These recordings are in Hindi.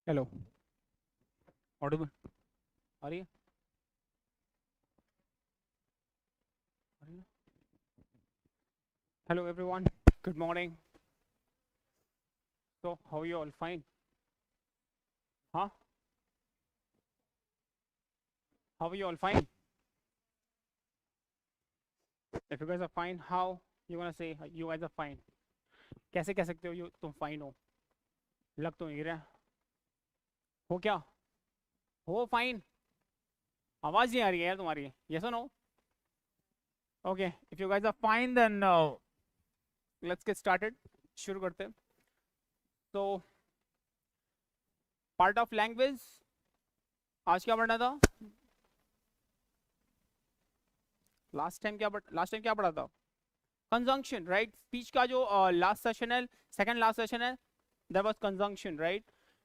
हेलो। ऑडिबल आ रही है? आ रही है? Hello everyone, good morning. So how you all? Fine? हाँ, how you all? Fine? If you guys are fine, how you gonna say you guys are fine? कैसे कह सकते हो यू तुम फाइन हो? लग तो नहीं रहा। हो क्या? हो फाइन? आवाज नहीं आ रही है यार तुम्हारी। यस और no? Okay, if you guys are fine then let's get started. शुरू करते हैं। तो पार्ट ऑफ लैंग्वेज, आज क्या पढ़ना था? लास्ट टाइम क्या पढ़ा था? Conjunction, right? स्पीच का जो लास्ट सेशन है, सेकंड लास्ट सेशन है, दैट वाज कंजंक्शन, राइट?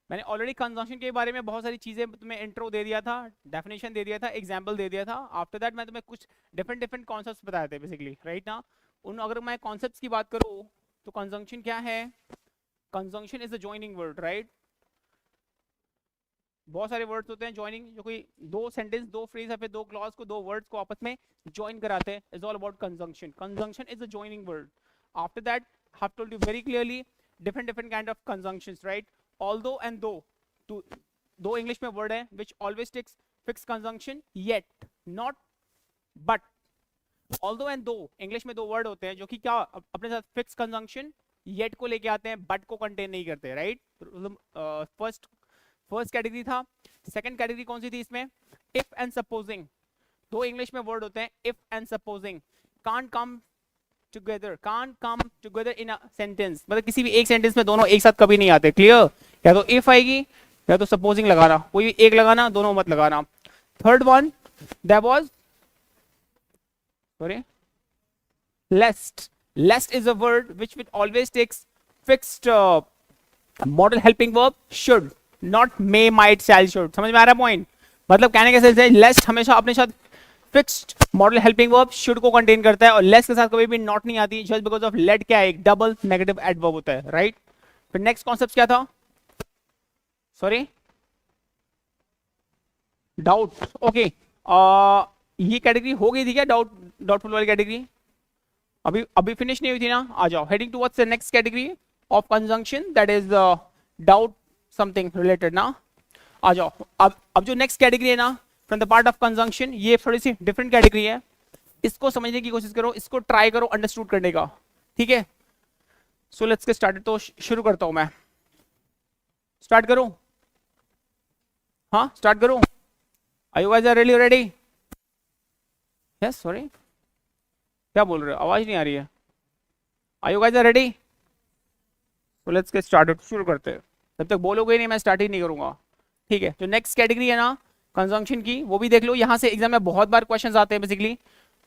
मैंने ऑलरेडी कंजंक्शन के बारे में बहुत सारी चीजें तुम्हें इंट्रो दे दिया था, डेफिनेशन दे दिया था, एग्जांपल दे दिया था। आफ्टर दैट मैं तुम्हें कुछ डिफरेंट डिफरेंट कॉन्सेप्ट्स बताए थे बेसिकली, राइट ना? उन अगर मैं कॉन्सेप्ट्स की बात करूँ तो कंजंक्शन क्या है? Conjunction is the joining word, right? बहुत सारे वर्ड्स होते हैं जॉइनिंग, जो कोई दो सेंटेंस, दो फ्रेज या फिर दो क्लॉज को, दो वर्ड्स को आपस में ज्वाइन कराते हैं, is all about conjunction. Conjunction is the joining word. After that have told you very clearly different different kind of conjunctions, right? Although and though, तो दो इंग्लिश में वर्ड है which always takes fix conjunction, yet, not, but. Although and though English में दो वर्ड होते हैं जो कि क्या अपने साथ फिक्स कंजंक्शन येट को लेके आते हैं, बट को कंटेन नहीं करते, राइट? फर्स्ट कैटेगरी था। सेकंड कैटेगरी कौन सी थी इसमें? If and supposing. दो इंग्लिश में वर्ड होते हैं if and supposing. Can't come together in a sentence, मतलब किसी भी एक सेंटेंस में दोनों एक साथ कभी नहीं आते। क्लियर? या तो इफ आएगी या तो सपोजिंग लगाना, कोई भी एक लगाना, दोनों मत लगाना। Third one, that was, sorry, lest. Lest is a word which always takes fixed modal helping verb should, not may, might, shall, should। समझ में आ रहा है पॉइंट? मतलब कहने के सेंस है लेस्ट हमेशा अपने साथ fixed model helping verb should को कंटेन करता है, और लेस के साथ कभी भी नॉट नहीं आती, जस्ट बिकॉज ऑफ लेट क्या है, एक डबल नेगेटिव एडवर्ब होता है, राइट? फिर नेक्स्ट कॉन्सेप्ट क्या था? Sorry, doubt. ओके, ये कैटेगरी हो गई थी क्या? डाउटफुल वाली कैटेगरी अभी अभी फिनिश नहीं हुई थी ना? आ जाओ, heading towards the next category of conjunction, that is doubt something related ना। आ जाओ, अब जो नेक्स्ट कैटेगरी है ना from the part of conjunction, ये थोड़ी सी डिफरेंट कैटेगरी है। इसको समझने की कोशिश करो, इसको ट्राई करो अंडरस्टूड करने का, ठीक है? सो लेट्स गेट स्टार्टेड। तो शुरू करता हूं मैं। स्टार्ट करूं? हाँ, स्टार्ट करूं? Are you guys are really ready? Yes, sorry, क्या बोल रहे हो? आवाज नहीं आ रही है। Are you guys are ready? So let's get started. शुरू करते हैं। जब तक बोलोगे नहीं मैं स्टार्ट ही नहीं करूंगा, ठीक है? जो नेक्स्ट कैटेगरी है ना कंजंक्शन की, वो भी देख लो। यहाँ से एग्जाम में बहुत बार क्वेश्चंस आते हैं बेसिकली।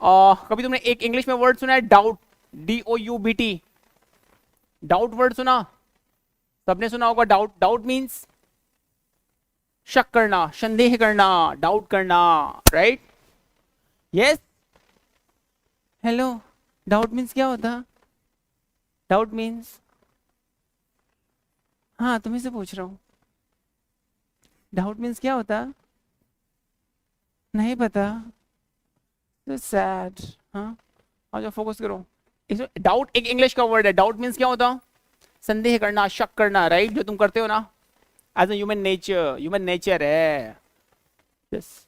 कभी तुमने एक इंग्लिश में वर्ड सुना है डाउट? DOUBT, डाउट वर्ड सुना? सबने सुना होगा डाउट। डाउट मीन्स शक करना, संदेह करना, डाउट करना, right? Yes, hello, doubt means क्या होता? डाउट मीन्स, हाँ तुम्ही से पूछ रहा हूं, डाउट मीन्स क्या होता? नहीं पता? तो सैड। हाँ, आ जाओ, फोकस करो। इसमें डाउट एक इंग्लिश का वर्ड है। डाउट मीन्स क्या होता? संदेह करना, शक करना, राइट? जो तुम करते हो ना as a human nature, human nature है। यस,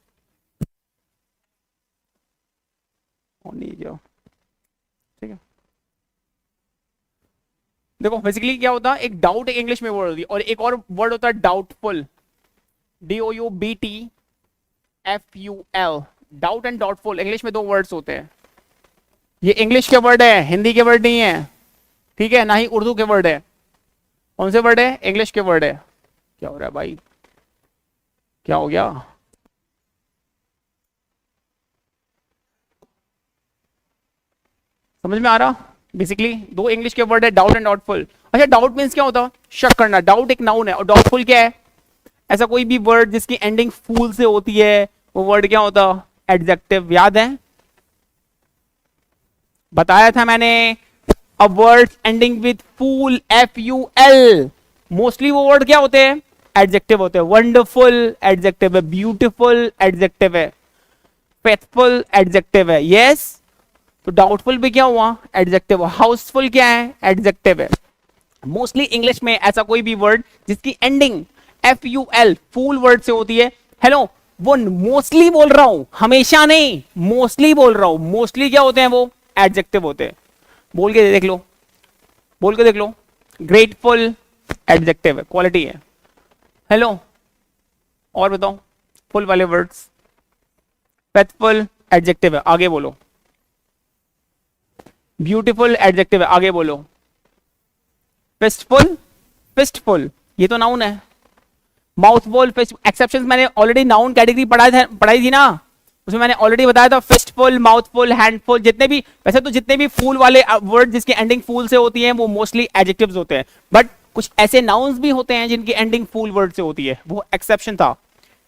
जाओ, ठीक है? देखो बेसिकली क्या होता है, एक डाउट एक इंग्लिश में वर्ड होती है, और एक और वर्ड होता है doubtful. DOUBTFUL, doubt and doubtful English में दो वर्ड्स होते हैं। ये इंग्लिश के वर्ड है, हिंदी के वर्ड नहीं है, ठीक है? ना ही उर्दू के वर्ड है। कौन से वर्ड है? इंग्लिश के वर्ड है। क्या हो रहा है भाई? क्या हो गया? समझ में आ रहा? बेसिकली दो इंग्लिश के वर्ड है, डाउट एंड डाउटफुल। अच्छा, डाउट मीन्स क्या होता? शक करना। डाउट एक नाउन है, और डाउटफुल क्या है? ऐसा कोई भी वर्ड जिसकी एंडिंग फूल से होती है, वो वर्ड क्या होता? एडजेक्टिव। याद है? बताया था मैंने, a word ending with full, FUL, mostly वो वर्ड क्या होते हैं? एडजेक्टिव होते हैं, वंडरफुल एडजेक्टिव है, ब्यूटीफुल एडजेक्टिव है, फेथफुल एडजेक्टिव है, यस। तो डाउटफुल भी क्या हुआ, एडजेक्टिव। हाउसफुल क्या है, एडजेक्टिव है। मोस्टली इंग्लिश में ऐसा कोई भी वर्ड जिसकी एंडिंग FUL फूल वर्ड से होती है, हेलो, वो मोस्टली बोल रहा हूं, हमेशा नहीं, मोस्टली बोल रहा हूं। मोस्टली क्या होते हैं, वो एडजेक्टिव होते हैं। बोल के देख लो, बोल के देख लो। ग्रेटफुल एडजेक्टिव है, क्वालिटी है। हेलो, और बताओ फुल वाले वर्ड्स। फेथफुल एडजेक्टिव है, आगे बोलो। ब्यूटीफुल एडजेक्टिव है, आगे बोलो। फिस्टफुल, फिस्टफुल ये तो नाउन है। माउथफुल, फिस्ट, एक्सेप्शंस मैंने ऑलरेडी नाउन कैटेगरी पढ़ाई थी ना, उसमें मैंने ऑलरेडी बताया था। फिस्टफुल, माउथफुल, हैंडफुल, जितने भी, वैसे तो जितने भी फूल वाले वर्ड जिसकी एंडिंग फूल से होती है वो मोस्टली एडजेक्टिव्स होते हैं, बट कुछ ऐसे नाउन्स भी होते हैं जिनकी एंडिंग फूल वर्ड से होती है, वो एक्सेप्शन था।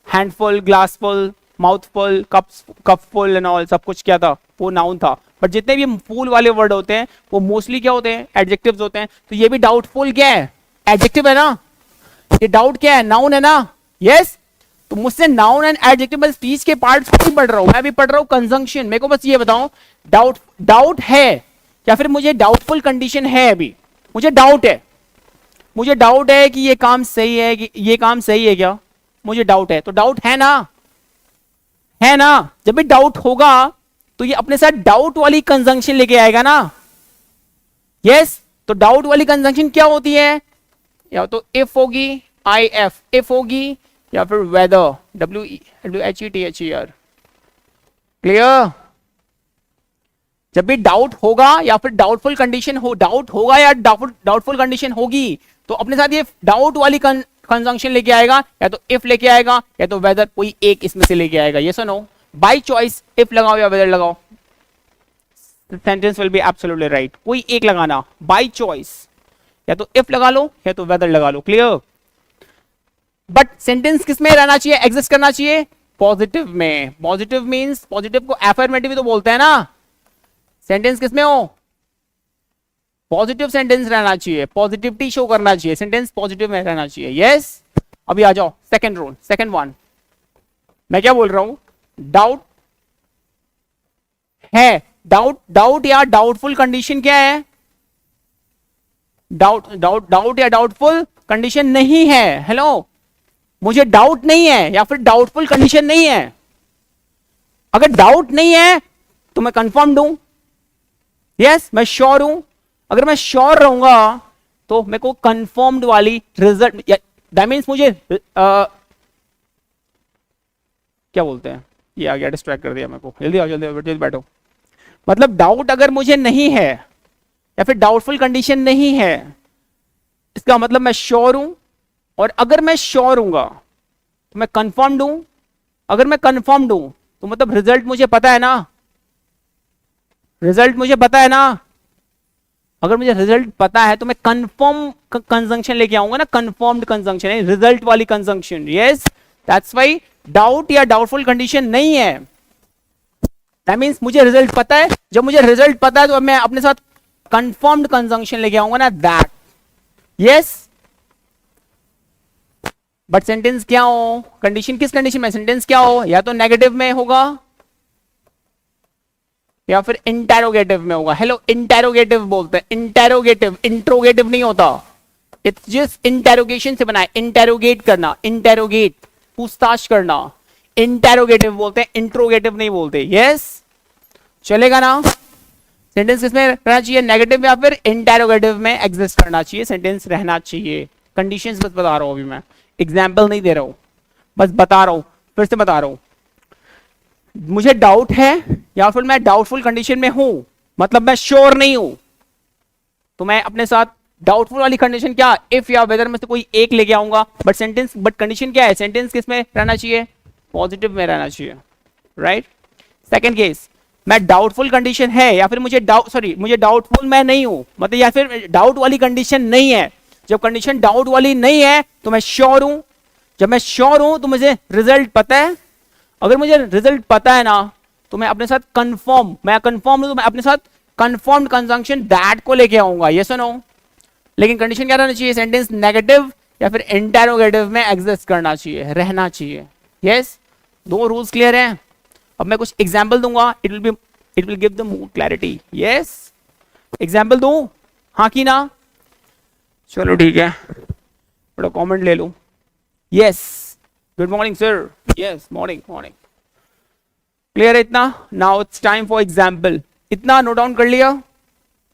हैंडफुल, ग्लासफुल, माउथफुल, कपफुल एंड ऑल, सब कुछ क्या था, वो नाउन था। बट जितने भी फूल वाले वर्ड होते हैं वो मोस्टली क्या होते हैं, एडजेक्टिव्स होते हैं। तो ये भी डाउटफुल क्या है, एडजेक्टिव है ना, ये डाउट क्या है, नाउन है ना, यस। तो मुझसे नाउन एंड एडजेक्टिव बस स्पीच के पार्ट्स नहीं पढ़ रहा हूं, मैं भी पढ़ रहा हूं कंजंक्शन। मेरे को बस ये बताओ, डाउट है या फिर मुझे डाउटफुल कंडीशन है, अभी मुझे डाउट है, मुझे डाउट है कि ये काम सही है, कि ये काम सही है क्या, मुझे डाउट है, तो डाउट है ना, है ना। जब भी डाउट होगा तो ये अपने साथ डाउट वाली कंजंक्शन लेके आएगा ना, यस। तो डाउट वाली कंजंक्शन क्या होती है, या तो इफ होगी, IF इफ होगी, या फिर वेदर, WHETHER। क्लियर। जब भी डाउट होगा या फिर डाउटफुल कंडीशन हो, डाउट होगा या डाउटफुल कंडीशन होगी, तो अपने साथ ये डाउट वाली कंजंक्शन लेके आएगा, या तो इफ लेके आएगा या तो वेदर, कोई एक इसमें से लेके आएगा, यस और नो। बाय चॉइस इफ लगाओ या वेदर लगाओ, sentence will be absolutely right. कोई एक लगाना, बाय चॉइस, या तो इफ लगा लो या तो वेदर लगा लो, क्लियर। बट सेंटेंस किस में रहना चाहिए, एग्जिस्ट करना चाहिए, पॉजिटिव में। पॉजिटिव मींस, पॉजिटिव को एफर्मेटिव तो बोलते हैं ना। सेंटेंस किस में हो, पॉजिटिव सेंटेंस रहना चाहिए, पॉजिटिविटी शो करना चाहिए, सेंटेंस पॉजिटिव में रहना चाहिए, यस। अभी आ जाओ सेकंड रूल, सेकंड वन। मैं क्या बोल रहा हूं, डाउट है, डाउट या डाउटफुल कंडीशन क्या है, डाउट या डाउटफुल कंडीशन नहीं है। हेलो, मुझे डाउट नहीं है या फिर डाउटफुल कंडीशन नहीं है। अगर डाउट नहीं है तो मैं कंफर्म दूं, यस, मैं श्योर हूं। अगर मैं श्योर रहूंगा तो मेरे को कंफर्म्ड वाली रिजल्ट, दैट मींस मुझे क्या बोलते हैं, ये आ गया, डिस्ट्रैक्ट कर दिया मेरे को। जल्दी आओ, जल्दी बैठो। मतलब डाउट अगर मुझे नहीं है या फिर डाउटफुल कंडीशन नहीं है, इसका मतलब मैं श्योर हूं, और अगर मैं श्योर हूंगा तो मैं कंफर्म्ड हूं। अगर मैं कंफर्म्ड हूं तो मतलब रिजल्ट मुझे पता है ना, रिजल्ट मुझे पता है ना। अगर मुझे रिजल्ट पता है तो मैं कंफर्म कंजंक्शन लेके आऊंगा ना, कंफर्म्ड कंजंक्शन है, रिजल्ट वाली conjunction, yes. That's why doubt या डाउटफुल कंडीशन नहीं है, दैट मींस मुझे रिजल्ट पता है। जब मुझे रिजल्ट पता है तो मैं अपने साथ कंफर्म्ड कंजंक्शन लेके आऊंगा ना, दैट, यस। बट सेंटेंस क्या हो, कंडीशन किस कंडीशन में, सेंटेंस क्या हो, या तो नेगेटिव में होगा या फिर इंटेरोगेटिव में होगा। हेलो, इंटेरोगेटिव बोलते हैं, इंटेरोगेटिव, इंट्रोगेटिव नहीं होता। इट्स जस्ट इंटेरोगेशन से बना है, इंटेरोगेट करना, इंटेरोगेट, पूछताछ करना, इंटेरोगेटिव बोलते हैं, इंट्रोगेटिव नहीं बोलते, यस। चलेगा ना। सेंटेंस किसमें रहना चाहिए, नेगेटिव या फिर इंटेरोगेटिव में एग्जिस्ट करना चाहिए, सेंटेंस रहना चाहिए। कंडीशंस बस बता रहा हूं, अभी मैं एग्जाम्पल नहीं दे रहा हूं, बस बता रहा हूं, फिर से बता रहा हूं। मुझे डाउट है या फिर मैं डाउटफुल कंडीशन में हूं, मतलब मैं श्योर नहीं हूं, तो मैं अपने साथ डाउटफुल वाली कंडीशन क्या, इफ या वेदर में से कोई एक लेके आऊंगा। बट कंडीशन क्या है, सेंटेंस किस में रहना चाहिए, पॉजिटिव में रहना चाहिए, राइट। सेकंड केस, मैं डाउटफुल कंडीशन है या फिर मुझे डाउटफुल मैं नहीं हूं, मतलब या फिर डाउट वाली कंडीशन नहीं है। जब कंडीशन डाउट वाली नहीं है तो मैं श्योर हूं। जब मैं श्योर हूं तो मुझे रिजल्ट पता है। अगर मुझे रिजल्ट पता है ना तो मैं अपने साथ कंफर्म, मैं कंफर्म हूं तो मैं अपने साथ कंफर्म्ड कंजंक्शन दैट को लेके आऊंगा, यस और नो। लेकिन कंडीशन क्या रहना चाहिए, सेंटेंस नेगेटिव या फिर इंटेरोगेटिव में एग्जिस्ट करना चाहिए, रहना चाहिए। यस, दो रूल्स क्लियर हैं। अब मैं कुछ एग्जाम्पल दूंगा, it will give the more clarity. Yes, example दूं, हाँ की ना? चलो ठीक है, थोड़ा कमेंट ले लूं। Yes, good morning sir. Yes, morning morning. Clear है इतना? Now it's time for example. इतना नोट डाउन कर लिया,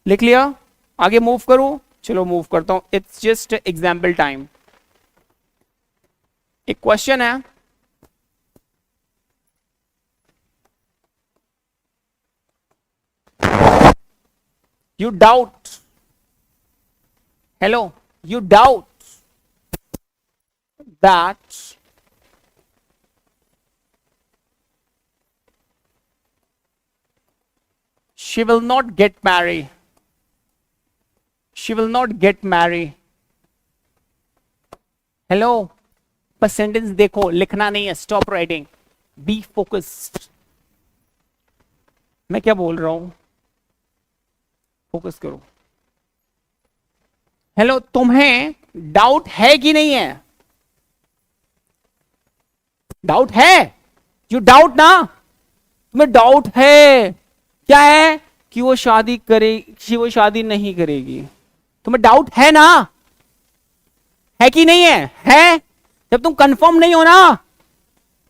लिख लिया, आगे मूव करूं? चलो मूव करता हूं। It's just example time. एक क्वेश्चन है, you doubt, hello, you doubt that she will not get married, she will not get married, hello, बस सेंटेंस देखो, लिखना नहीं है, स्टॉप राइटिंग, बी फोकस्ड। मैं क्या बोल रहा हूं, फोकस करो। हेलो, तुम्हें डाउट है कि नहीं है? डाउट है? यू डाउट ना, तुम्हें डाउट है, क्या है? कि वो शादी करेगी, वो शादी नहीं करेगी। तुम्हें डाउट है ना, है कि नहीं है? है। जब तुम कंफर्म नहीं हो ना,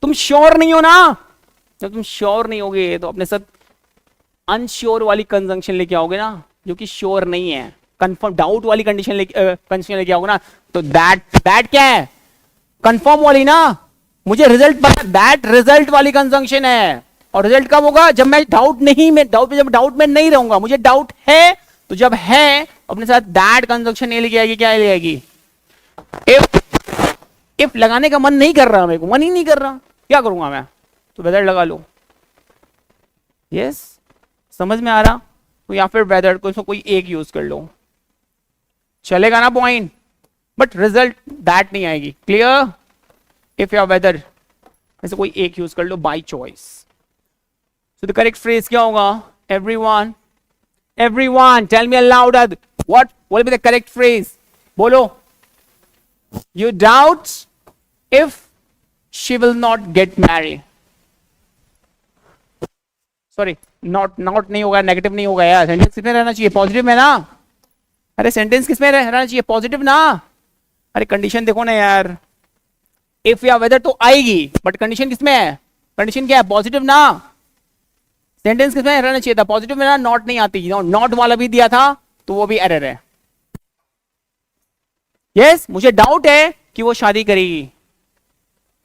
तुम श्योर नहीं हो ना, जब तुम श्योर नहीं होगे तो अपने साथ अनश्योर वाली कंजंक्शन लेके आओगे ना, जो कि श्योर नहीं है, कंफर्म डाउट वाली कंडीशन लेके आओगे ना, तो दैट क्या है? कंफर्म वाली ना। मुझे रिजल्ट पता, दैट रिजल्ट वाली कंजंक्शन है। और रिजल्ट कब होगा? जब मैं डाउट में नहीं रहूंगा। मुझे डाउट है, तो जब है अपने साथ दैट कंजंक्शन नहीं लेके आएगी, क्या ले आएगी? इफ लगाने का मन नहीं कर रहा, मेरे को मन ही नहीं कर रहा, क्या करूंगा मैं? तो वेदर लगा लो। यस, समझ में आ रहा? तो या फिर वेदर को कोई एक यूज कर लो, चलेगा ना पॉइंट, बट रिजल्ट दैट नहीं आएगी। क्लियर? इफ या वेदर ऐसे कोई एक यूज कर लो by choice. So the correct phrase क्या होगा? Everyone tell me aloud, what will be the correct phrase? बोलो। You doubt if she will not get married. Sorry, not नहीं होगा, नेगेटिव नहीं होगा यार। सेंटेंस किसमें रहना चाहिए? पॉजिटिव में ना। अरे सेंटेंस किसमें रहना चाहिए? पॉजिटिव ना। अरे कंडीशन देखो ना यार, इफ या वेदर तो आएगी, बट कंडीशन किसमें है? कंडीशन क्या है? पॉजिटिव ना। सेंटेंस किसमें रहना चाहिए था? पॉजिटिव में ना। नॉट नहीं आती, नॉट वाला भी दिया था तो वो भी एरर है। यस, मुझे डाउट है कि वो शादी करेगी।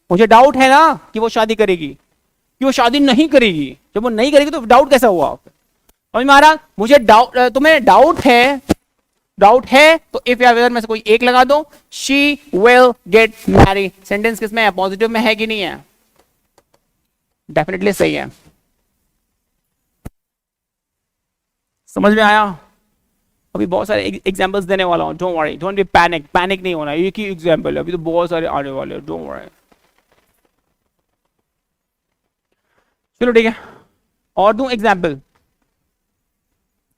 मुझे डाउट है ना कि वो शादी करेगी, कि वो शादी नहीं करेगी। जब वो नहीं करेगी तो डाउट कैसा हुआ? समझ में आ रहा? मुझे डाउट, तुम्हें डाउट है तो इफ या वेदर में से कोई एक लगा दो। She will get married, sentence किसमें है? पॉजिटिव में है कि नहीं है? डेफिनेटली सही है। समझ में आया? अभी बहुत सारे एग्जांपल्स देने वाला हूं, don't worry, don't be panic नहीं होना। एक ही एग्जांपल है, अभी तो बहुत सारे आने वाले हैं, डोंट वरी। चलो ठीक है, और दूं एग्जांपल?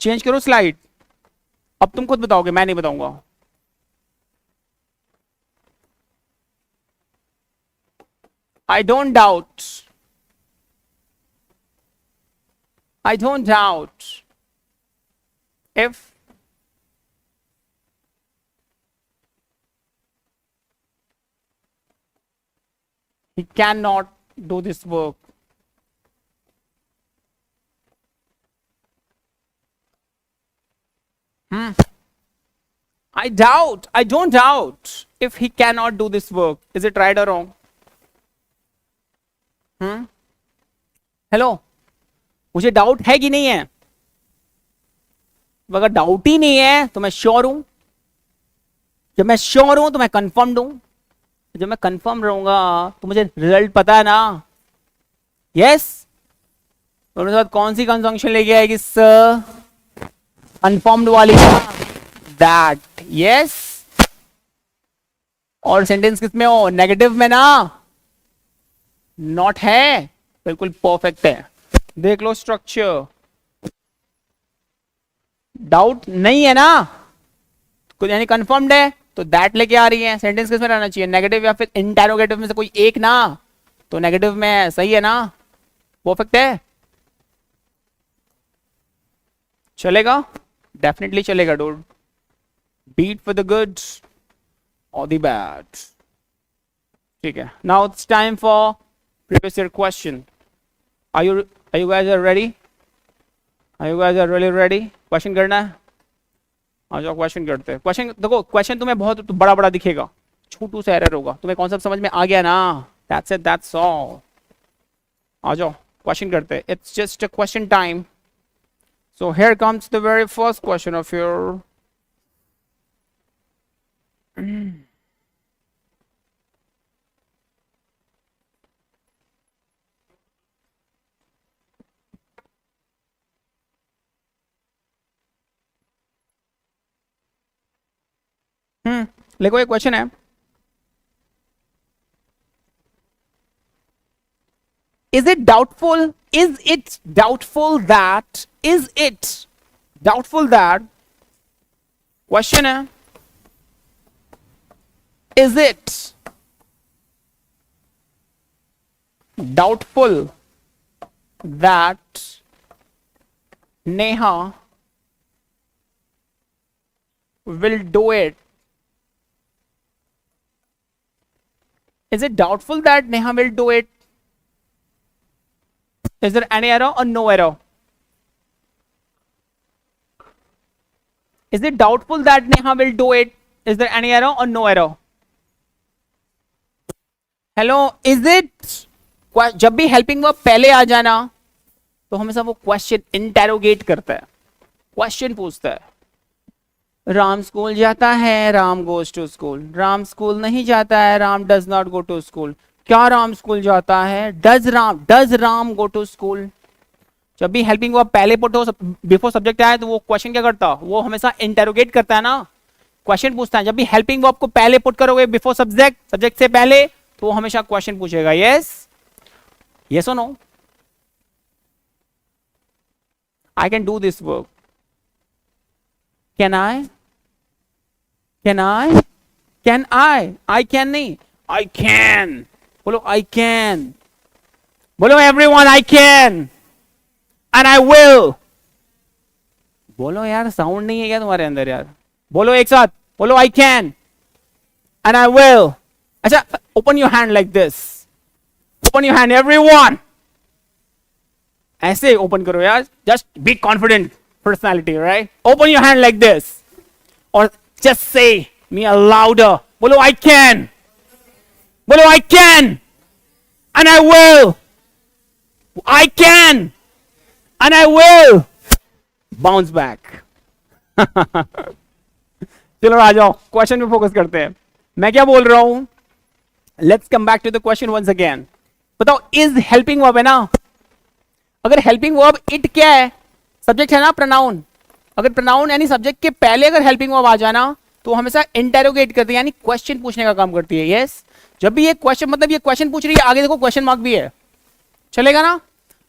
चेंज करो स्लाइड। अब तुम खुद बताओगे, मैं नहीं बताऊंगा। I don't doubt if he cannot do this work. I don't doubt if he cannot do this work. Is it right or wrong? Hello, मुझे डाउट है कि नहीं है? अगर डाउट ही नहीं है तो मैं श्योर हूं। जब मैं श्योर हूं तो मैं कंफर्म्ड हूं। जब मैं कंफर्म रहूंगा तो मुझे रिजल्ट पता है ना। यस, तो मेरे साथ कौन सी कंजंक्शन लेके आएगी? सर, कंफर्म्ड वाली, दैट। यस, और सेंटेंस किसमें हो? नेगेटिव में ना। नॉट है, बिल्कुल परफेक्ट है। देख लो स्ट्रक्चर। डाउट नहीं है ना, यानी कंफर्म्ड है, तो दैट लेके आ रही है, सेंटेंस किस में रहना चाहिए, नेगेटिव या फिर इंटेरोगेटिव में से कोई एक ना, तो नेगेटिव में है, सही है ना, परफेक्ट है, चलेगा, डेफिनेटली चलेगा dude, beat for the good और द बैड, ठीक है। Now it's time for previous year question, are you guys are ready, are you guys are really ready, question करना है, आ जाओ क्वेश्चन करते हैं। क्वेश्चन देखो, क्वेश्चन तुम्हें बहुत बड़ा बड़ा दिखेगा, छोटू सा एरर होगा, तुम्हें कॉन्सेप्ट समझ में आ गया ना, दैट्स इट, दैट्स ऑल, आ जाओ क्वेश्चन करते हैं, it's just a question time. So here comes the very first question of your देखो एक क्वेश्चन है, is it doubtful that question है, is it doubtful that Neha will do it, is it doubtful that Neha will do it, is there any error or no error, is it doubtful that Neha will do it, is there any error or no error, hello, is it, जब भी हेल्पिंग वर्ब पहले आ जाना तो हमेशा वो क्वेश्चन इंटेरोगेट करता है, क्वेश्चन पूछता है, राम स्कूल जाता है, Ram goes to school, Ram school नहीं जाता है, Ram does not go to school, क्या राम स्कूल जाता है, does Ram go to school. जब भी हेल्पिंग वर्ब पहले पुट हो, बिफोर सब्जेक्ट आए, तो वो क्वेश्चन क्या करता, वो हमेशा इंटेरोगेट करता है ना, क्वेश्चन पूछता है। जब भी हेल्पिंग वर्ब को पहले पुट करोगे बिफोर सब्जेक्ट, सब्जेक्ट से पहले, तो वो हमेशा क्वेश्चन पूछेगा, यस यस और no, I can do this work, can I, can I, can I can नहीं, आई कैन, बोलो आई कैन, बोलो everyone I can and I will, बोलो यार, साउंड नहीं है क्या तुम्हारे अंदर यार, बोलो एक साथ, बोलो I can and I will. अच्छा, open your hand like this, open your hand everyone, ऐसे open करो यार, just be confident personality, right, open your hand like this or just say me a louder, बोलो I can, बोलो I can and I will, I can and I will bounce back। चलो आ जाओ क्वेश्चन पे फोकस करते हैं, मैं क्या बोल रहा हूं, let's come back to the question once again. बताओ, इज हेल्पिंग वर्ब है ना, अगर हेल्पिंग वर्ब इट क्या है, सब्जेक्ट है ना, प्रोनाउन, अगर प्रोनाउन यानी सब्जेक्ट के पहले अगर हेल्पिंग वर्ब आ जाना तो हमेशा इंटेरोगेट करती है, यानी क्वेश्चन पूछने का काम करती है, यस। जब भी ये क्वेश्चन, मतलब ये क्वेश्चन पूछ रही है, आगे देखो क्वेश्चन मार्क भी है, चलेगा ना।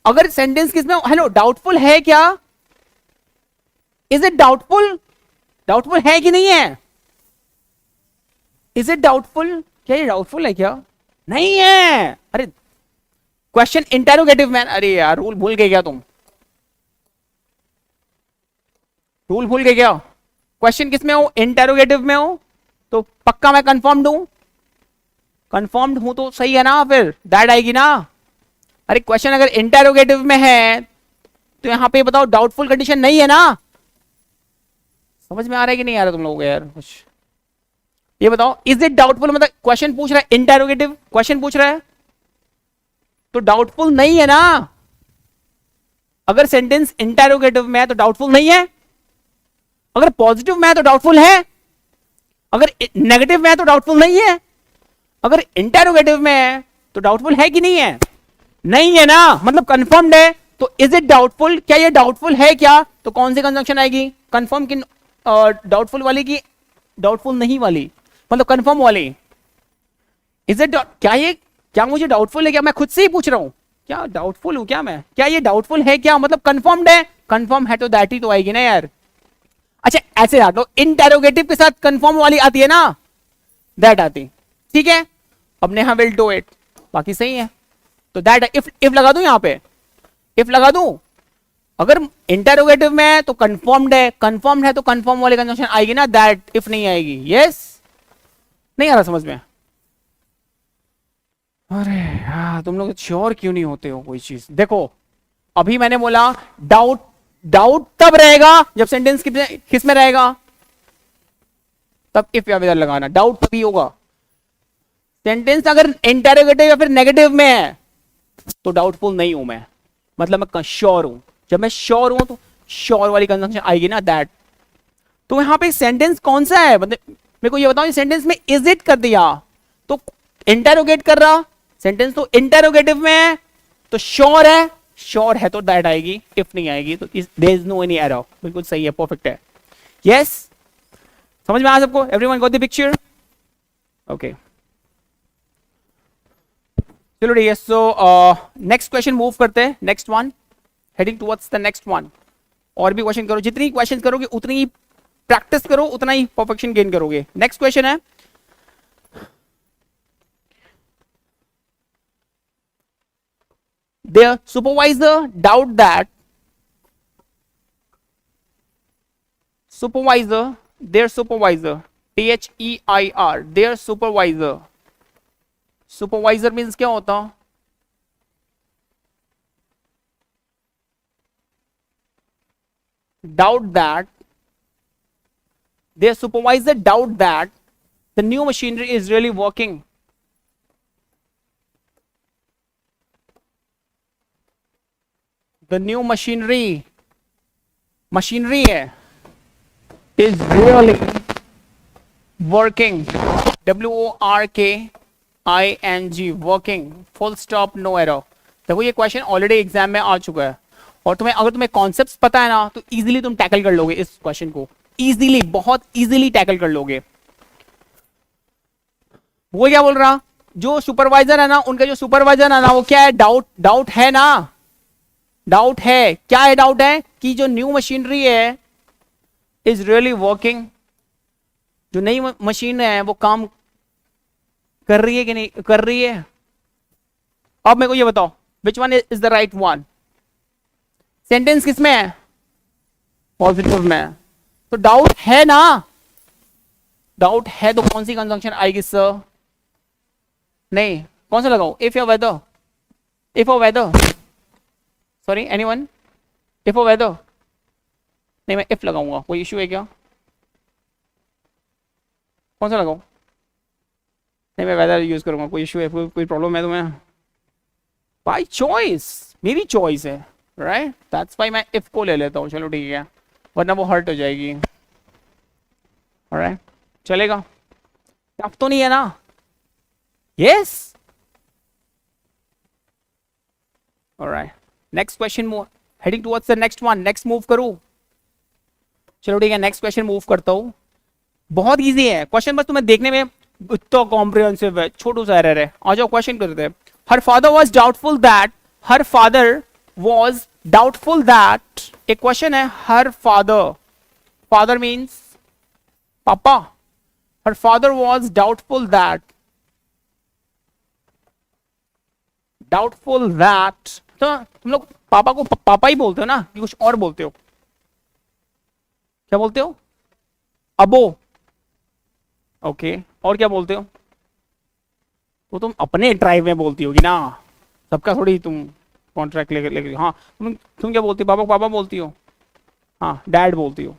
अगर सेंटेंस किसमें, हेलो डाउटफुल है क्या, इज इट डाउटफुल, डाउटफुल है कि नहीं है, इज इट डाउटफुल, क्या ये डाउटफुल है क्या, नहीं है, अरे क्वेश्चन इंटेरोगेटिव में, अरे यार रूल भूल गए क्या तुम, रूल भूल गए क्या, क्वेश्चन किस में हो, इंटेरोगेटिव में हो, तो पक्का मैं कंफर्म्ड हूं, कंफर्म्ड हूं तो सही है ना, फिर दैट आएगी ना। अरे क्वेश्चन अगर इंटेरोगेटिव में है तो यहां पे बताओ डाउटफुल कंडीशन नहीं है ना, समझ में आ रहा है कि नहीं आ रहा तुम लोगों को यार कुछ, ये बताओ, इज इट डाउटफुल, मतलब क्वेश्चन पूछ रहा है, इंटेरोगेटिव क्वेश्चन पूछ रहा है, तो डाउटफुल नहीं है ना। अगर सेंटेंस इंटेरोगेटिव में है तो डाउटफुल नहीं है, अगर पॉजिटिव में है तो डाउटफुल है, अगर नेगेटिव में है तो डाउटफुल नहीं है, अगर इंटेरोगेटिव में है तो डाउटफुल है कि नहीं है, नहीं है ना, मतलब कंफर्म्ड है। तो इज इट डाउटफुल, क्या ये डाउटफुल है क्या, तो कौन सी कंजंक्शन आएगी, कंफर्म की, डाउटफुल वाली की डाउटफुल नहीं वाली, मतलब कंफर्म वाली। इज इट, क्या ये, क्या मुझे डाउटफुल है क्या, मैं खुद से ही पूछ रहा हूं, क्या डाउटफुल हूं क्या मैं, क्या ये डाउटफुल है क्या, मतलब कंफर्म्ड है, कंफर्म है तो दैट ही तो आएगी ना यार। अच्छा ऐसे याद लो, इंटेरोगेटिव के साथ कंफर्म वाली आती है ना, दैट आती, ठीक है। अब नेहा विल डू इट, बाकी सही है। तो दैट, इफ लगा दूं यहां पे, इफ लगा दूं, अगर इंटेरोगेटिव में है तो कंफर्म्ड है, कंफर्म्ड है तो कंफर्म वाली कंजंक्शन आएगी ना, दैट, इफ नहीं आएगी। यस, नहीं आ रहा समझ में? अरे यार तुम लोग श्योर क्यों नहीं होते हो कोई चीज? देखो अभी मैंने बोला डाउट, डाउट तब रहेगा जब सेंटेंस किस में रहेगा, तब इफ या विद लगाना, डाउट तभी होगा। सेंटेंस अगर इंटेरोगेटिव या फिर नेगेटिव में है तो डाउटफुल नहीं हूं मैं, मतलब मैं श्योर हूं। जब मैं श्योर हूं तो श्योर वाली कंजंक्शन आएगी ना, दैट। तो यहां पे सेंटेंस कौन सा है, मतलब मेरे को ये बताओ, सेंटेंस में इज इट कर दिया तो इंटेरोगेट कर रहा, सेंटेंस तो इंटेरोगेटिव में है तो श्योर है, श्योर है तो दैट आएगी, इफ नहीं आएगी तो there is no any error. बिल्कुल सही है, परफेक्ट है। यस, समझ में आया सबको? Everyone got the picture? Okay, चलो ठीक है। सो नेक्स्ट क्वेश्चन मूव करते हैं, next one, heading towards the next one. और भी क्वेश्चन करो, जितनी क्वेश्चन करोगे उतनी ही प्रैक्टिस करो, उतना ही परफेक्शन गेन करोगे। नेक्स्ट क्वेश्चन है, their supervisor doubt that supervisor, their supervisor, THEIR, their supervisor, supervisor means क्या होता? doubt that, their supervisor doubt that the new machinery is really working. The new machinery, machinery है, is really working. WORKING, working, full stop, no error. देखो ये क्वेश्चन ऑलरेडी एग्जाम में आ चुका है, और तुम्हें अगर तुम्हें कॉन्सेप्ट्स पता है ना तो इजीली तुम टैकल कर लोगे इस क्वेश्चन को, इजीली, बहुत इजीली टैकल कर लोगे। वो क्या बोल रहा, जो सुपरवाइजर है ना, उनका जो सुपरवाइजर है ना, वो क्या है, डाउट, डाउट है ना, डाउट है। क्या है डाउट? है कि जो न्यू मशीनरी है इज रियली वर्किंग, जो नई मशीन है वो काम कर रही है कि नहीं कर रही है। अब मेरे को ये बताओ which one is the right one? Sentence किस में है? पॉजिटिव में है, तो डाउट है ना, डाउट है तो कौन सी कंजंक्शन आएगी सर? नहीं, कौन सा लगाओ, इफ या वेदर? इफ और वेदर, सॉरी एनीवन, इफ और वेदर? नहीं, मैं इफ लगाऊंगा, कोई इश्यू है क्या? कौन सा लगाऊं? नहीं, मैं वेदर यूज करूंगा, कोई इश्यू है, कोई प्रॉब्लम है तुम्हें? बाय चॉइस, मेरी चॉइस है, राइट, दैट्स व्हाई मैं इफ को ले लेता हूँ। चलो ठीक है, वरना वो हर्ट हो जाएगी। ऑलराइट, चलेगा, टफ तो नहीं है ना? Yes, alright, next question, heading towards the next one, next move करूं? चलो ठीक है, नेक्स्ट क्वेश्चन मूव करता हूं। बहुत इजी है क्वेश्चन, बस तुम्हें देखने में इतना कॉम्प्रिहेंसिव है, छोटू सा एरर है। आ जाओ क्वेश्चन करते हैं। Her father was doubtful that, her father was doubtful that, एक क्वेश्चन है, हर फादर, फादर मीन्स पापा, her father was doubtful that, doubtful that, तो तुम लोग पापा को पापा ही बोलते हो ना कि कुछ और बोलते हो? क्या बोलते हो? अबो, ओके, और क्या बोलते हो? वो तुम अपने ट्राइब में बोलती होगी ना, सबका थोड़ी तुम कॉन्ट्रैक्ट लेके। हाँ, तुम क्या बोलती हो? पापा पापा बोलती हो? हाँ, डैड बोलती हो?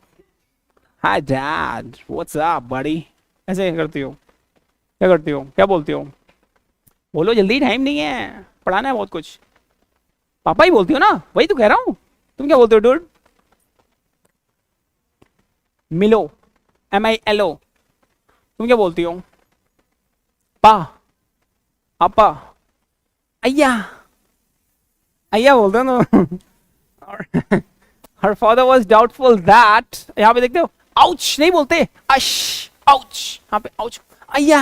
हाय डैड, व्हाट्स अप बड़ी, ऐसे करती हो? क्या करती हो, क्या बोलती हो? बोलो जल्दी, टाइम नहीं है, पढ़ाना है बहुत कुछ। पापा ही बोलती हो ना, वही तो कह रहा हूं। तुम क्या बोलते हो डूड? मिलो, MILO, तुम क्या बोलती हो? पा, आपा, अय्या, अय्या बोलते हो ना। Her father was doubtful that, यहाँ पे देखते हो, आउच नहीं बोलते, अश, आउच, यहाँ पे आउच, अय्या,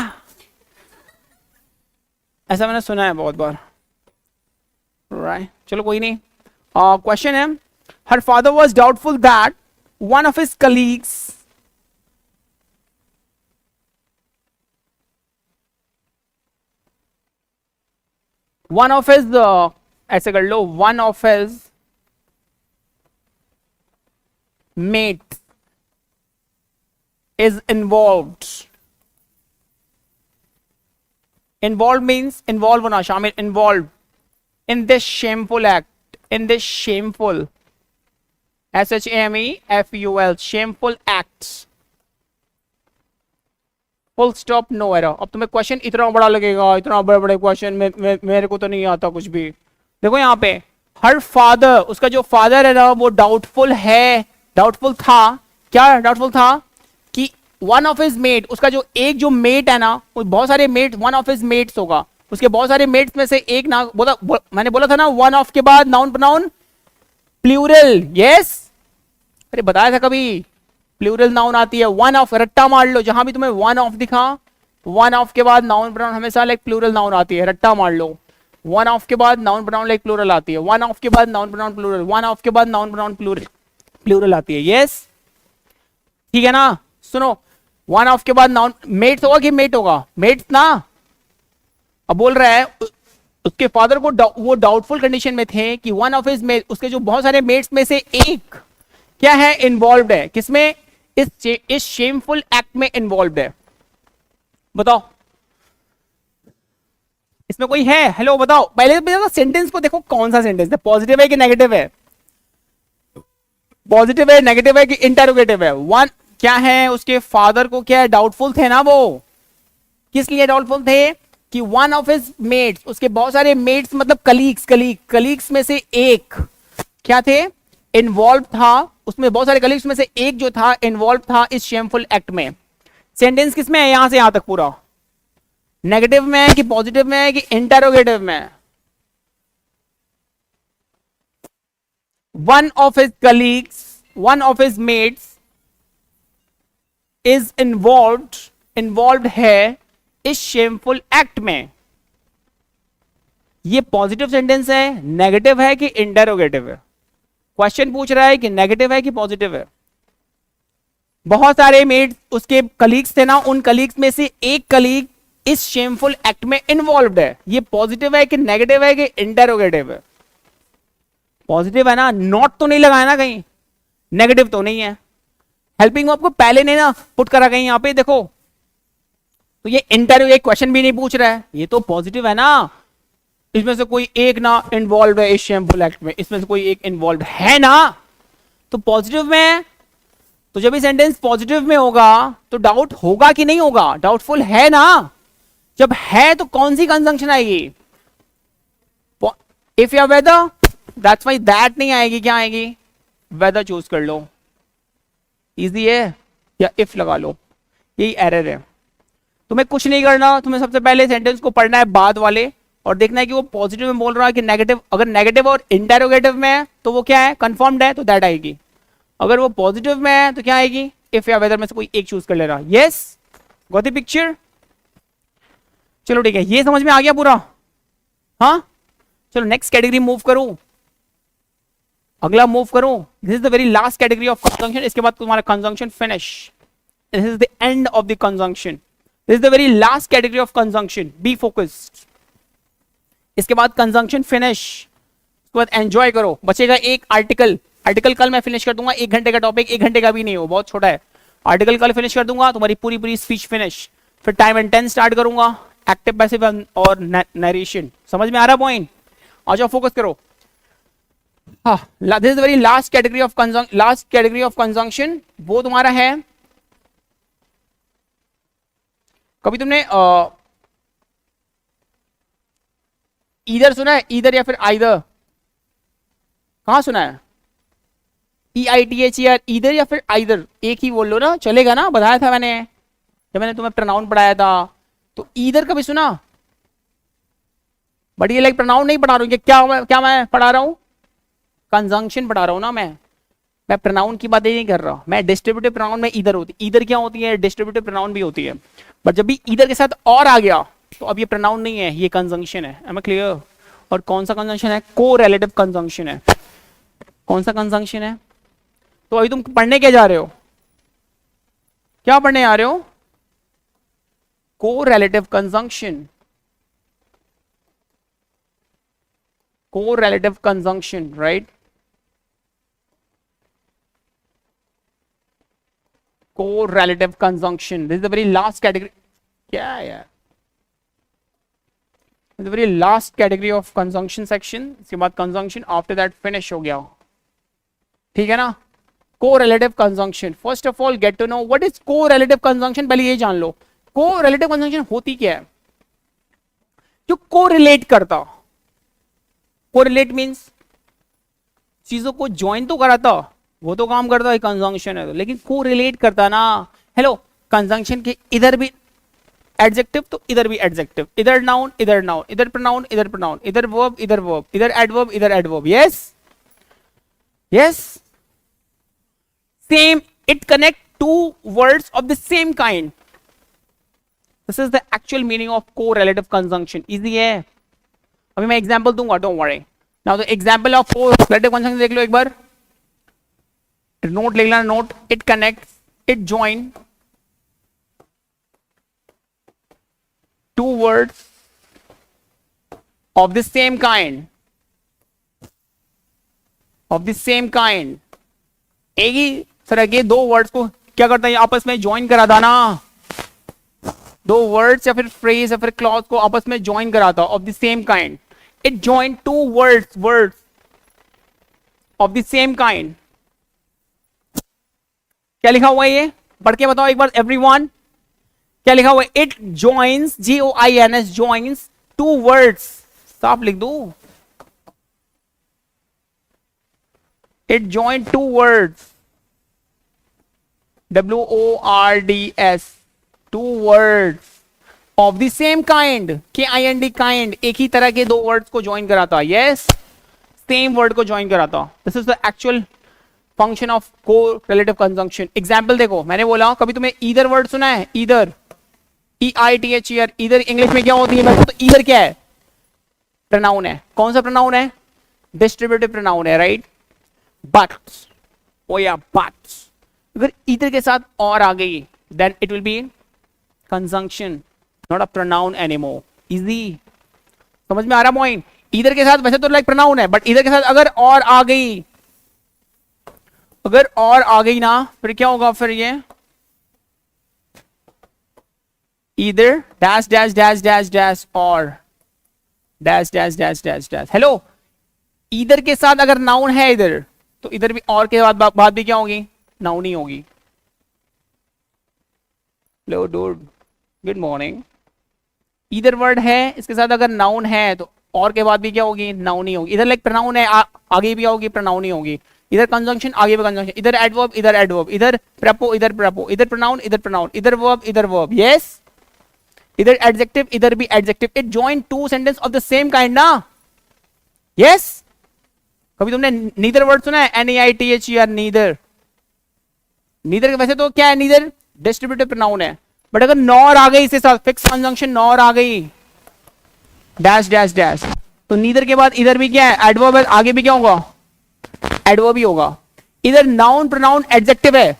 ऐसा मैंने सुना है बहुत बार, राइट। चलो कोई नहीं, क्वेश्चन है, her father was doubtful that one of his colleagues ऐसे कर लो, one of his mate is involved. Involved means involve होना, शामिल, involved in this shameful act, in this shameful, SHAMEFUL, shameful acts. Full stop, no error. अब तुम्हें क्वेश्चन इतना बड़ा लगेगा, इतना बड़े बड़े क्वेश्चन मेरे को तो नहीं आता कुछ भी. देखो यहाँ पे हर फादर, उसका जो फादर है ना वो डाउटफुल है, डाउटफुल था. क्या डाउटफुल था? कि वन ऑफ हिज मेट, उसका जो एक जो मेट है ना, बहुत सारे mate, one of his mates होगा, उसके बहुत सारे मेट्स में से एक ना मैंने बोला था ना वन ऑफ के बाद नाउन प्रोनाउन प्लूरल. यस, अरे बताया था कभी, प्लूरल नाउन आती है. वन ऑफ, रट्टा मार लो, जहां भी तुम्हें वन ऑफ दिखा, वन ऑफ के बाद नाउन प्रोनाउन हमेशा लाइक प्लूरल नाउन आती है. रट्टा मार लो, वन ऑफ के बाद नाउन प्रोनाउन लाइक प्लूरल आती है. वन ऑफ के बाद noun pronoun plural, one of के बाद नाउन प्रोनाउन प्लूरल आती है. यस, ठीक है ना. सुनो, वन ऑफ के बाद नाउन, मेट होगा कि मेट होगा? मेट ना. अब बोल रहा है उसके फादर को वो डाउटफुल कंडीशन में थे कि वन ऑफ हिज मेट, उसके जो बहुत सारे मेट्स में से एक क्या है, इन्वॉल्व है. किसमें? इस शेमफुल एक्ट में इन्वॉल्व है. बताओ इसमें कोई है? हेलो बताओ. पहले सेंटेंस को देखो, कौन सा सेंटेंस है, पॉजिटिव है कि नेगेटिव है? पॉजिटिव है, नेगेटिव है कि इंटरोगेटिव है? वन क्या है, उसके फादर को क्या है, डाउटफुल थे ना. वो किस लिए डाउटफुल थे? कि वन ऑफ हिज मेट्स, उसके बहुत सारे मेट्स मतलब कलीग्स में से एक क्या थे, इन्वॉल्व था. उसमें बहुत सारे कलीग्स में से एक जो था इन्वॉल्व था इस शेमफुल एक्ट में. सेंटेंस किसमें है यहां से यहां तक पूरा? नेगेटिव में है कि पॉजिटिव में है कि इंटरोगेटिव में है? One of his colleagues, one of his mates is involved है इस शेमफुल एक्ट में. ये पॉजिटिव सेंटेंस है, नेगेटिव है कि इंटरोगेटिव है? क्वेश्चन पूछ रहा है कि नेगेटिव है कि पॉजिटिव है. बहुत सारे मेट उसके कलीग्स थे ना, उन कलीग्स में से एक कलीग इस शेमफुल एक्ट में इन्वॉल्व्ड है. ये पॉजिटिव है कि नेगेटिव है कि इंटरोगेटिव है? पॉजिटिव है ना. नॉट तो नहीं लगाया ना कहीं, नेगेटिव तो नहीं है. हेल्पिंग आपको पहले ने ना पुट करा कहीं यहां पे देखो, तो ये इंटरव्यू एक क्वेश्चन भी नहीं पूछ रहा है, ये तो पॉजिटिव है ना. इसमें से कोई एक ना इन्वॉल्व है इस शेमफुल एक्ट में, इसमें से कोई एक इन्वॉल्व है ना, तो पॉजिटिव में. तो जब ये सेंटेंस पॉजिटिव में होगा तो डाउट होगा कि नहीं होगा? डाउटफुल है ना. जब है तो कौन सी कंजंक्शन आएगी? इफ या वेदर, दैट्स व्हाई दैट नहीं आएगी. क्या आएगी? वेदर चूज कर लो, इजी है, या इफ लगा लो. यही एरर है. तुम्हें कुछ नहीं करना, तुम्हें सबसे पहले सेंटेंस को पढ़ना है बाद वाले और देखना है कि वो पॉजिटिव में बोल रहा है कि नेगेटिव. अगर नेगेटिव और इंटरोगेटिव में है तो वो क्या है, कंफर्म्ड है, तो दैट आएगी. अगर वो पॉजिटिव में है तो क्या आएगी? इफ या वेदर में से कोई एक चूज कर ले रहा. Yes, got the picture? चलो ठीक है, ये समझ में आ गया पूरा. हाँ चलो नेक्स्ट कैटेगरी मूव करूं, अगला मूव करूं. This is the very last category of conjunction. इसके बाद तुम्हारा conjunction finish. This is the end of the conjunction. This is the very last category of conjunction. Be focused. इसके बाद कंजंक्शन फिनिश. उसके बाद एंजॉय करो. बचेगा एक आर्टिकल. आर्टिकल कल मैं फिनिश कर दूंगा. 1 घंटे का टॉपिक, 1 घंटे का भी नहीं हो, बहुत छोटा है. आर्टिकल कल फिनिश कर दूंगा, तुम्हारी पूरी स्पीच फिनिश. फिर टाइम एंड टेंस स्टार्ट करूंगा, एक्टिव पैसिव और नरेशन. समझ में आ रहा पॉइंट? आ जाओ फोकस करो. हाँ, this is very last category of conjunction. वो तुम्हारा है, कभी तुमने ईदर सुना है? ईदर या फिर आइदर? कहां सुना है? EITHER, ईदर या फिर आइदर, एक ही बोल लो ना, चलेगा ना. बताया था मैंने जब मैंने तुम्हें प्रोनाउन पढ़ाया था. तो ईदर कभी सुना? बट ये लाइक प्रोनाउन नहीं पढ़ा रहा हूं. क्या मैं पढ़ा रहा हूं? कंजंक्शन पढ़ा रहा हूं ना. मैं प्रोनाउन की बातें नहीं कर रहा. मैं डिस्ट्रीब्यूटिव प्रोनाउन में ईदर होती. ईदर क्या होती है? डिस्ट्रीब्यूटिव प्रोनाउन भी होती है. बट जब भी ईदर के साथ और आ गया तो अब ये प्रोनाउन नहीं है, ये कंजंक्शन है. Am I clear? और कौन सा कंजंक्शन है? को रिलेटिव कंजंक्शन है. कौन सा कंजंक्शन है? तो अभी तुम पढ़ने क्या जा रहे हो, क्या पढ़ने आ रहे हो, correlative conjunction, correlative conjunction, right, correlative conjunction, this is the very last category, क्या है यार, the very last category of conjunction section, इसके बाद conjunction, after that finish हो गया, ठीक है ना। correlative conjunction, first of all get to know what is correlative conjunction, पहले ये जान लो correlative conjunction होती क्या है। जो correlate करता, correlate means चीजों को join तो कराता, वो तो काम करता है, conjunction है तो, लेकिन correlate करता ना। हेलो, conjunction के इधर भी एडजेक्टिव तो इधर भी एडजेक्टिव, इधर नाउन इधर नाउन, इधर प्रोनाउन इधर प्रोनाउन, इधर वर्ब इधर वर्ब, इधर एडवर्ब इधर adverb, yes yes, same, it connect two words of the same kind, this is the actual meaning of correlative conjunction. Easy है, अभी मैं एग्जांपल दूंगा, don't worry. Now the example of correlative conjunction देख लो एक बार, नोट लिख लेना, note, it connect, it join two words of the same kind, of the same kind, एक ही तरह के दो वर्ड्स को क्या करता है, आपस में ज्वाइन कराता ना, दो वर्ड्स या फिर फ्रेज या फिर क्लॉज को आपस में ज्वाइन कराता, of the same kind, it join two words of the same kind. क्या लिखा हुआ है ये, पढ़ के बताओ एक बार एवरीवन, क्या लिखा हुआ है, it joins, JOINS, joins two words, साफ लिख दो, it join two words, WORDS, two words of the same kind, KIND, kind, एक ही तरह के दो वर्ड्स को ज्वाइन कराता, यस, सेम वर्ड को ज्वाइन कराता, this is the actual function of correlative conjunction. Example देखो, मैंने बोला कभी तुम्हें ईदर वर्ड सुना है, ईदर, EITHER, इधर इंग्लिश में क्या होती है वैसे, तो इधर क्या है, प्रोनाउन है, कौन सा प्रोनाउन है, डिस्ट्रीब्यूटिव प्रोनाउन है, राइट, बट, ओ या बट, अगर इधर के साथ और आ गई then it will be conjunction, not a pronoun anymore, easy, समझ में आ रहा पॉइंट, इधर के साथ वैसे तो लाइक प्रोनाउन है, बट इधर के साथ अगर और आ गई, अगर और आ गई ना, फिर क्या होगा, फिर ये either dash dash dash dash dash or dash dash dash dash dash, hello, इधर के साथ अगर नाउन है इधर, तो इधर भी और के बाद भी क्या होगी, नाउन ही होगी। हेलो डूड, गुड मॉर्निंग, इधर वर्ड है, इसके साथ अगर नाउन है तो और के बाद भी क्या होगी, नाउन ही होगी। इधर लाइक प्रोनाउन है, आगे भी होगी प्रोनाउन ही होगी, इधर कंजंक्शन आगे भी कंजंक्शन, इधर एडवर्ब इधर एडवर्ब, इधर प्रेपो इधर प्रेपो, इधर प्रोनाउन इधर प्रोनाउन, इधर वर्ब इधर वर्ब, यस, इधर एडजेक्टिव इधर भी adjective, it join two sentence of the same kind ना, यस। कभी तुमने नीदर वर्ड सुना है, NEITHER, नीदर, नीदर वैसे तो क्या है, नीदर डिस्ट्रीब्यूटिव प्रोनाउन है, बट अगर नॉर आ गई इसके साथ, फिक्स कंजंक्शन नॉर आ गई, डैश डैश डैश, तो नीदर के बाद इधर भी क्या है, एडवर्ब है, आगे भी क्या होगा, एडवर्ब ही होगा। इधर नाउन प्रोनाउन एडजेक्टिव है,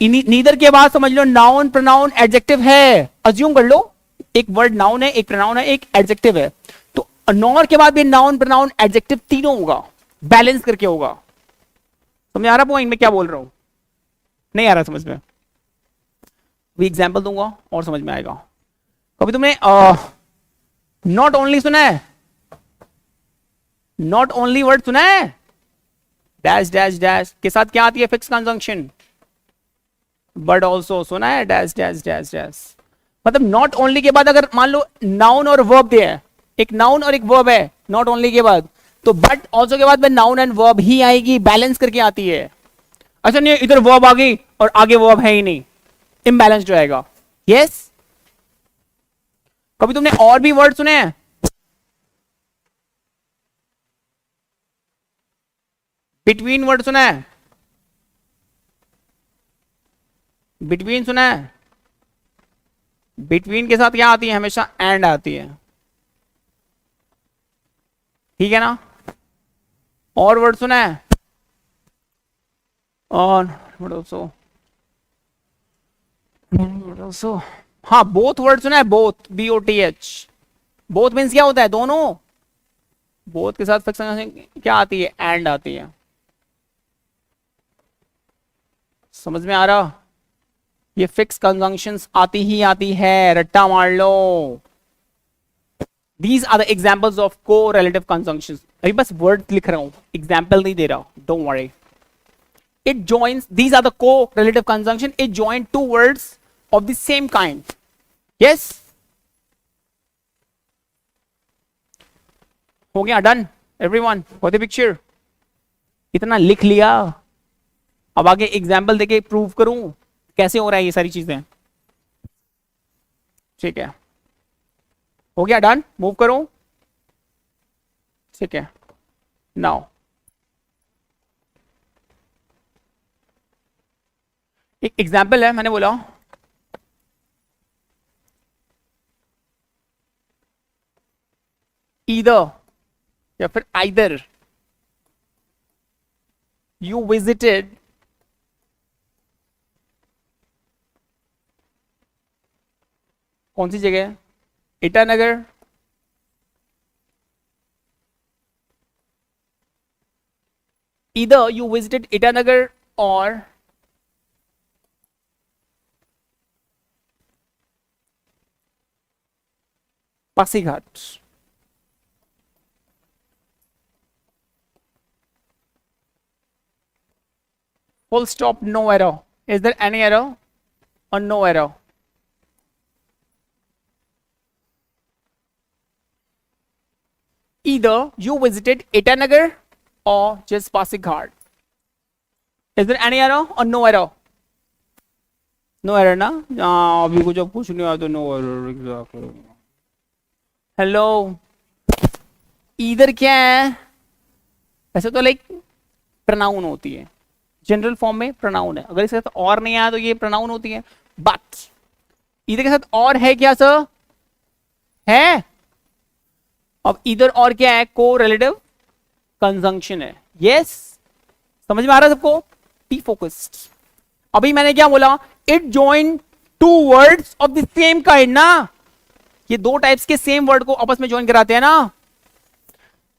नीदर के बाद समझ लो नाउन प्रोनाउन एडजेक्टिव है, अज्यूम कर लो एक वर्ड नाउन है, एक प्रोनाउन है, एक एडजेक्टिव है, तो नॉर के बाद भी नाउन प्रोनाउन एडजेक्टिव तीनों होगा, बैलेंस करके होगा। समझ आ रहा पॉइंट मैं क्या बोल रहा हूं, नहीं आ रहा समझ में, भी एग्जांपल दूंगा और समझ में आएगा। कभी तुमने नॉट ओनली सुना है, नॉट ओनली वर्ड सुना है, डैश डैश डैश के साथ क्या आती है, फिक्स कंजंक्शन, बट ऑल्सो सुना है, डैश डैश डैश डैश, मतलब नॉट ओनली के बाद अगर मान लो नाउन और वर्ब दिया है, एक नाउन और एक वर्ब है नॉट ओनली के बाद, तो बट ऑल्सो के बाद में नाउन एंड वर्ब ही आएगी, बैलेंस करके आती है। अच्छा नहीं इधर वर्ब आ गई और आगे वर्ब है ही नहीं, इम्बैलेंस्ड रहेगा, यस। कभी तुमने और भी वर्ड सुने हैं, बिटवीन वर्ड सुना है, बिटवीन सुना है, बिटवीन के साथ क्या आती है, हमेशा एंड आती है, ठीक है ना। और वर्ड सुना है, और what also, what also, हाँ बोथ वर्ड सुना है, बोथ, BOTH, बोथ मीन्स क्या होता है, दोनों, बोथ के साथ फिक्स क्या आती है, एंड आती है, समझ में आ रहा, ये फिक्स कंजंक्शंस आती ही आती है, रट्टा मार लो। These are the examples of correlative conjunctions. अभी बस वर्ड लिख रहा हूं, एग्जाम्पल नहीं दे रहा, don't worry. It joins, these are the correlative conjunction, it join two words of the same kind. Yes, हो गया, done everyone, for the picture, इतना लिख लिया, अब आगे एग्जाम्पल देके प्रूव करूं कैसे हो रहा है ये सारी चीजें, ठीक है, हो गया, डन, मूव करो, ठीक है। नाउ एक एग्जाम्पल है, मैंने बोला ईदर या फिर आइदर यू विजिटेड कौन सी जगह, Itanagar, either you visited Itanagar or Pasighat. Full stop, no error. Is there any error or no error? Either you visited Itanagar or just Pasighat. Is there any error or no error? No error ना, अभी कुछ अब कुछ नहीं आया तो no error exactly. हेलो, इधर क्या है, ऐसे तो लाइक प्रनाउन होती है, जनरल फॉर्म में प्रनाउन है, अगर इसके साथ और नहीं आया तो ये प्रनाउन होती है, बट इधर के साथ और है क्या सर, है, अब इधर और क्या है, को रिलेटिव कंजंक्शन है, यस, समझ में आ रहा है सबको, बी फोकस्ड। अभी मैंने क्या बोला, it join two words of the same kind ना, ये दो टाइप्स के सेम वर्ड को आपस में ज्वाइन कराते हैं ना,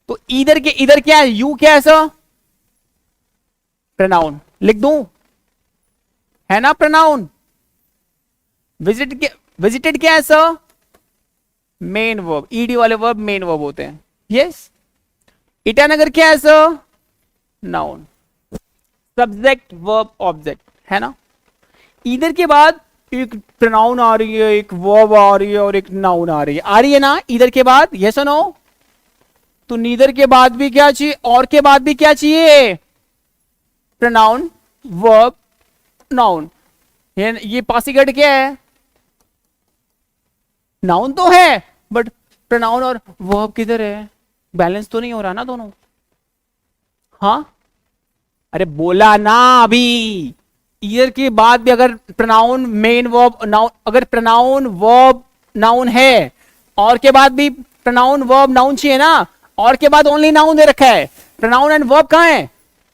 तो इधर के इधर क्या है, यू क्या है सर, प्रनाउन, लिख दूं, है ना प्रनाउन, विजिटेड क्या है सर, मेन वर्ब, ईडी वाले वर्ब मेन वर्ब होते हैं, यस, ईटानगर क्या है sir, noun, subject verb object, है ना, इधर के बाद एक प्रोनाउन आ रही है, एक वर्ब आ रही है और एक नाउन आ रही है ना, इधर के बाद, यस और नो, तो नीदर के बाद भी क्या चाहिए, और के बाद भी क्या चाहिए, प्रोनाउन वर्ब नाउन, ये पासीघाट क्या है, नाउन तो है, बट प्रोनाउन और वर्ब किधर है, बैलेंस तो नहीं हो रहा ना दोनों, हाँ, अरे बोला ना अभी, ईयर के बाद भी अगर प्रोनाउन मेन वर्ब नाउन, अगर प्रोनाउन वर्ब नाउन है और के बाद भी प्रोनाउन वर्ब नाउन चाहिए ना, और के बाद ओनली नाउन दे रखा है, प्रोनाउन एंड वर्ब कहां है,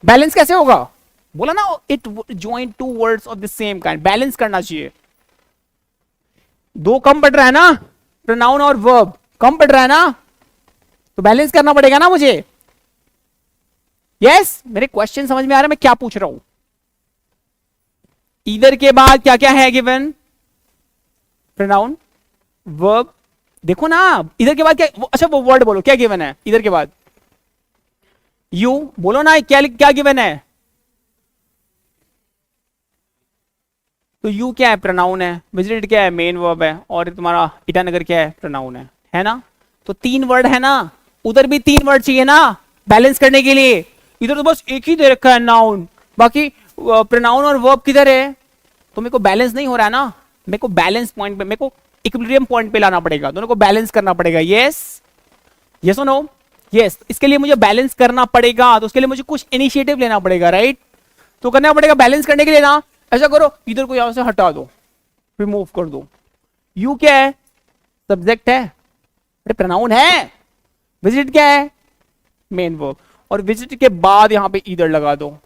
बैलेंस कैसे होगा, बोला ना, it join two words of the same kind, balance करना चाहिए, दो कम पड़ रहा है ना, प्रोनाउन और वर्ब कम पड़ रहा है ना, तो बैलेंस करना पड़ेगा ना मुझे, यस, मेरे क्वेश्चन समझ में आ रहा है मैं क्या पूछ रहा हूं, इधर के बाद क्या क्या है गिवन, प्रोनाउन वर्ब, देखो ना इधर के बाद क्या, अच्छा वो वर्ड बोलो क्या गिवन है, इधर के बाद यू बोलो ना, क्या क्या गिवन है, तो यू क्या है, प्रोनाउन है, विजिटेड क्या है, मेन वर्ब है, और तुम्हारा ईटानगर क्या है, प्रोनाउन है ना, तो तीन वर्ड है ना, उधर भी तीन वर्ड चाहिए ना बैलेंस करने के लिए, इधर तो बस एक ही दे रखा है नाउन, बाकी प्रोनाउन और वर्ब किधर है, तो मेरे को बैलेंस नहीं हो रहा है ना, मेरे को बैलेंस पॉइंट पे, मेरे को इक्विलिब्रियम पॉइंट पे लाना पड़ेगा, दोनों को बैलेंस करना पड़ेगा, यस, यस और नो, यस, इसके लिए मुझे बैलेंस करना पड़ेगा, तो उसके लिए मुझे कुछ इनिशिएटिव लेना पड़ेगा, राइट, तो करना पड़ेगा बैलेंस करने के लिए ना, ऐसा करो इधर को यहां से हटा दो, रिमूव कर दो, यू क्या है, सब्जेक्ट है, अरे प्रोनाउन है, विजिट क्या है, मेन वर्ब, और विजिट के बाद यहां पे इधर लगा दो,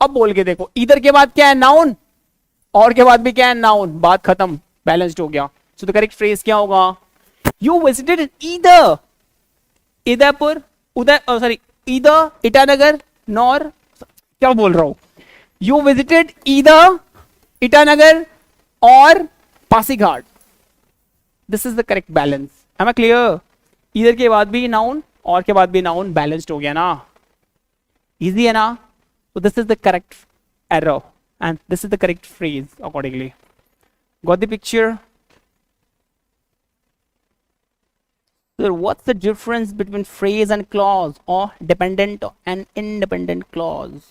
अब बोल के देखो, इधर के बाद क्या है, नाउन, और के बाद भी क्या है, नाउन, बात खत्म, बैलेंस्ड हो गया। सो द करेक्ट फ्रेज क्या होगा, you visited either Udaipur, Uday, sorry, either Itanagar, nor, क्या बोल रहा हूं, यू विजिटेड ईदर ईटानगर और Pasighat. This is the correct balance. Am I clear? इधर के बाद भी नाउन और के बाद भी नाउन, बैलेंस्ड हो गया ना, इजी है ना? So this is the correct error and this is the correct phrase accordingly. Got the picture? So what's the difference between phrase and clause or dependent and independent clause?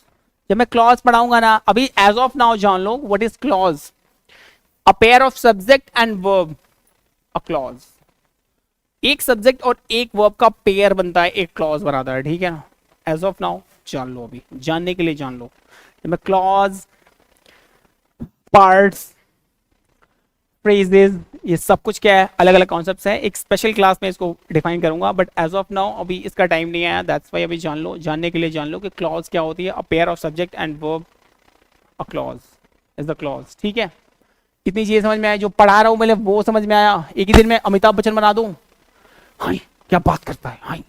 जब मैं clause पढ़ाऊंगा ना, अभी as of now जान लो what is clause. A pair of subject and verb, a clause. एक subject और एक verb का pair बनता है, एक clause बनाता है, ठीक है ना? As of now जान लो, अभी जानने के लिए जान लो। जब मैं क्लॉज, पार्ट्स, फ्रेजेस, ये सब कुछ क्या है, अलग अलग कॉन्सेप्ट्स हैं, एक स्पेशल क्लास में इसको डिफाइन करूंगा, बट एज ऑफ नाउ अभी इसका टाइम नहीं आया, दैट्स व्हाई अभी जान लो, जानने के लिए जान लो कि क्लॉज क्या होती है, a pair of subject and verb, a clause is the clause. ठीक है, कितनी चीजें समझ में आई, जो पढ़ा रहा हूं मैं वो समझ में आया। एक ही दिन में अमिताभ बच्चन बना दूं, हाय क्या बात करता है, हाय,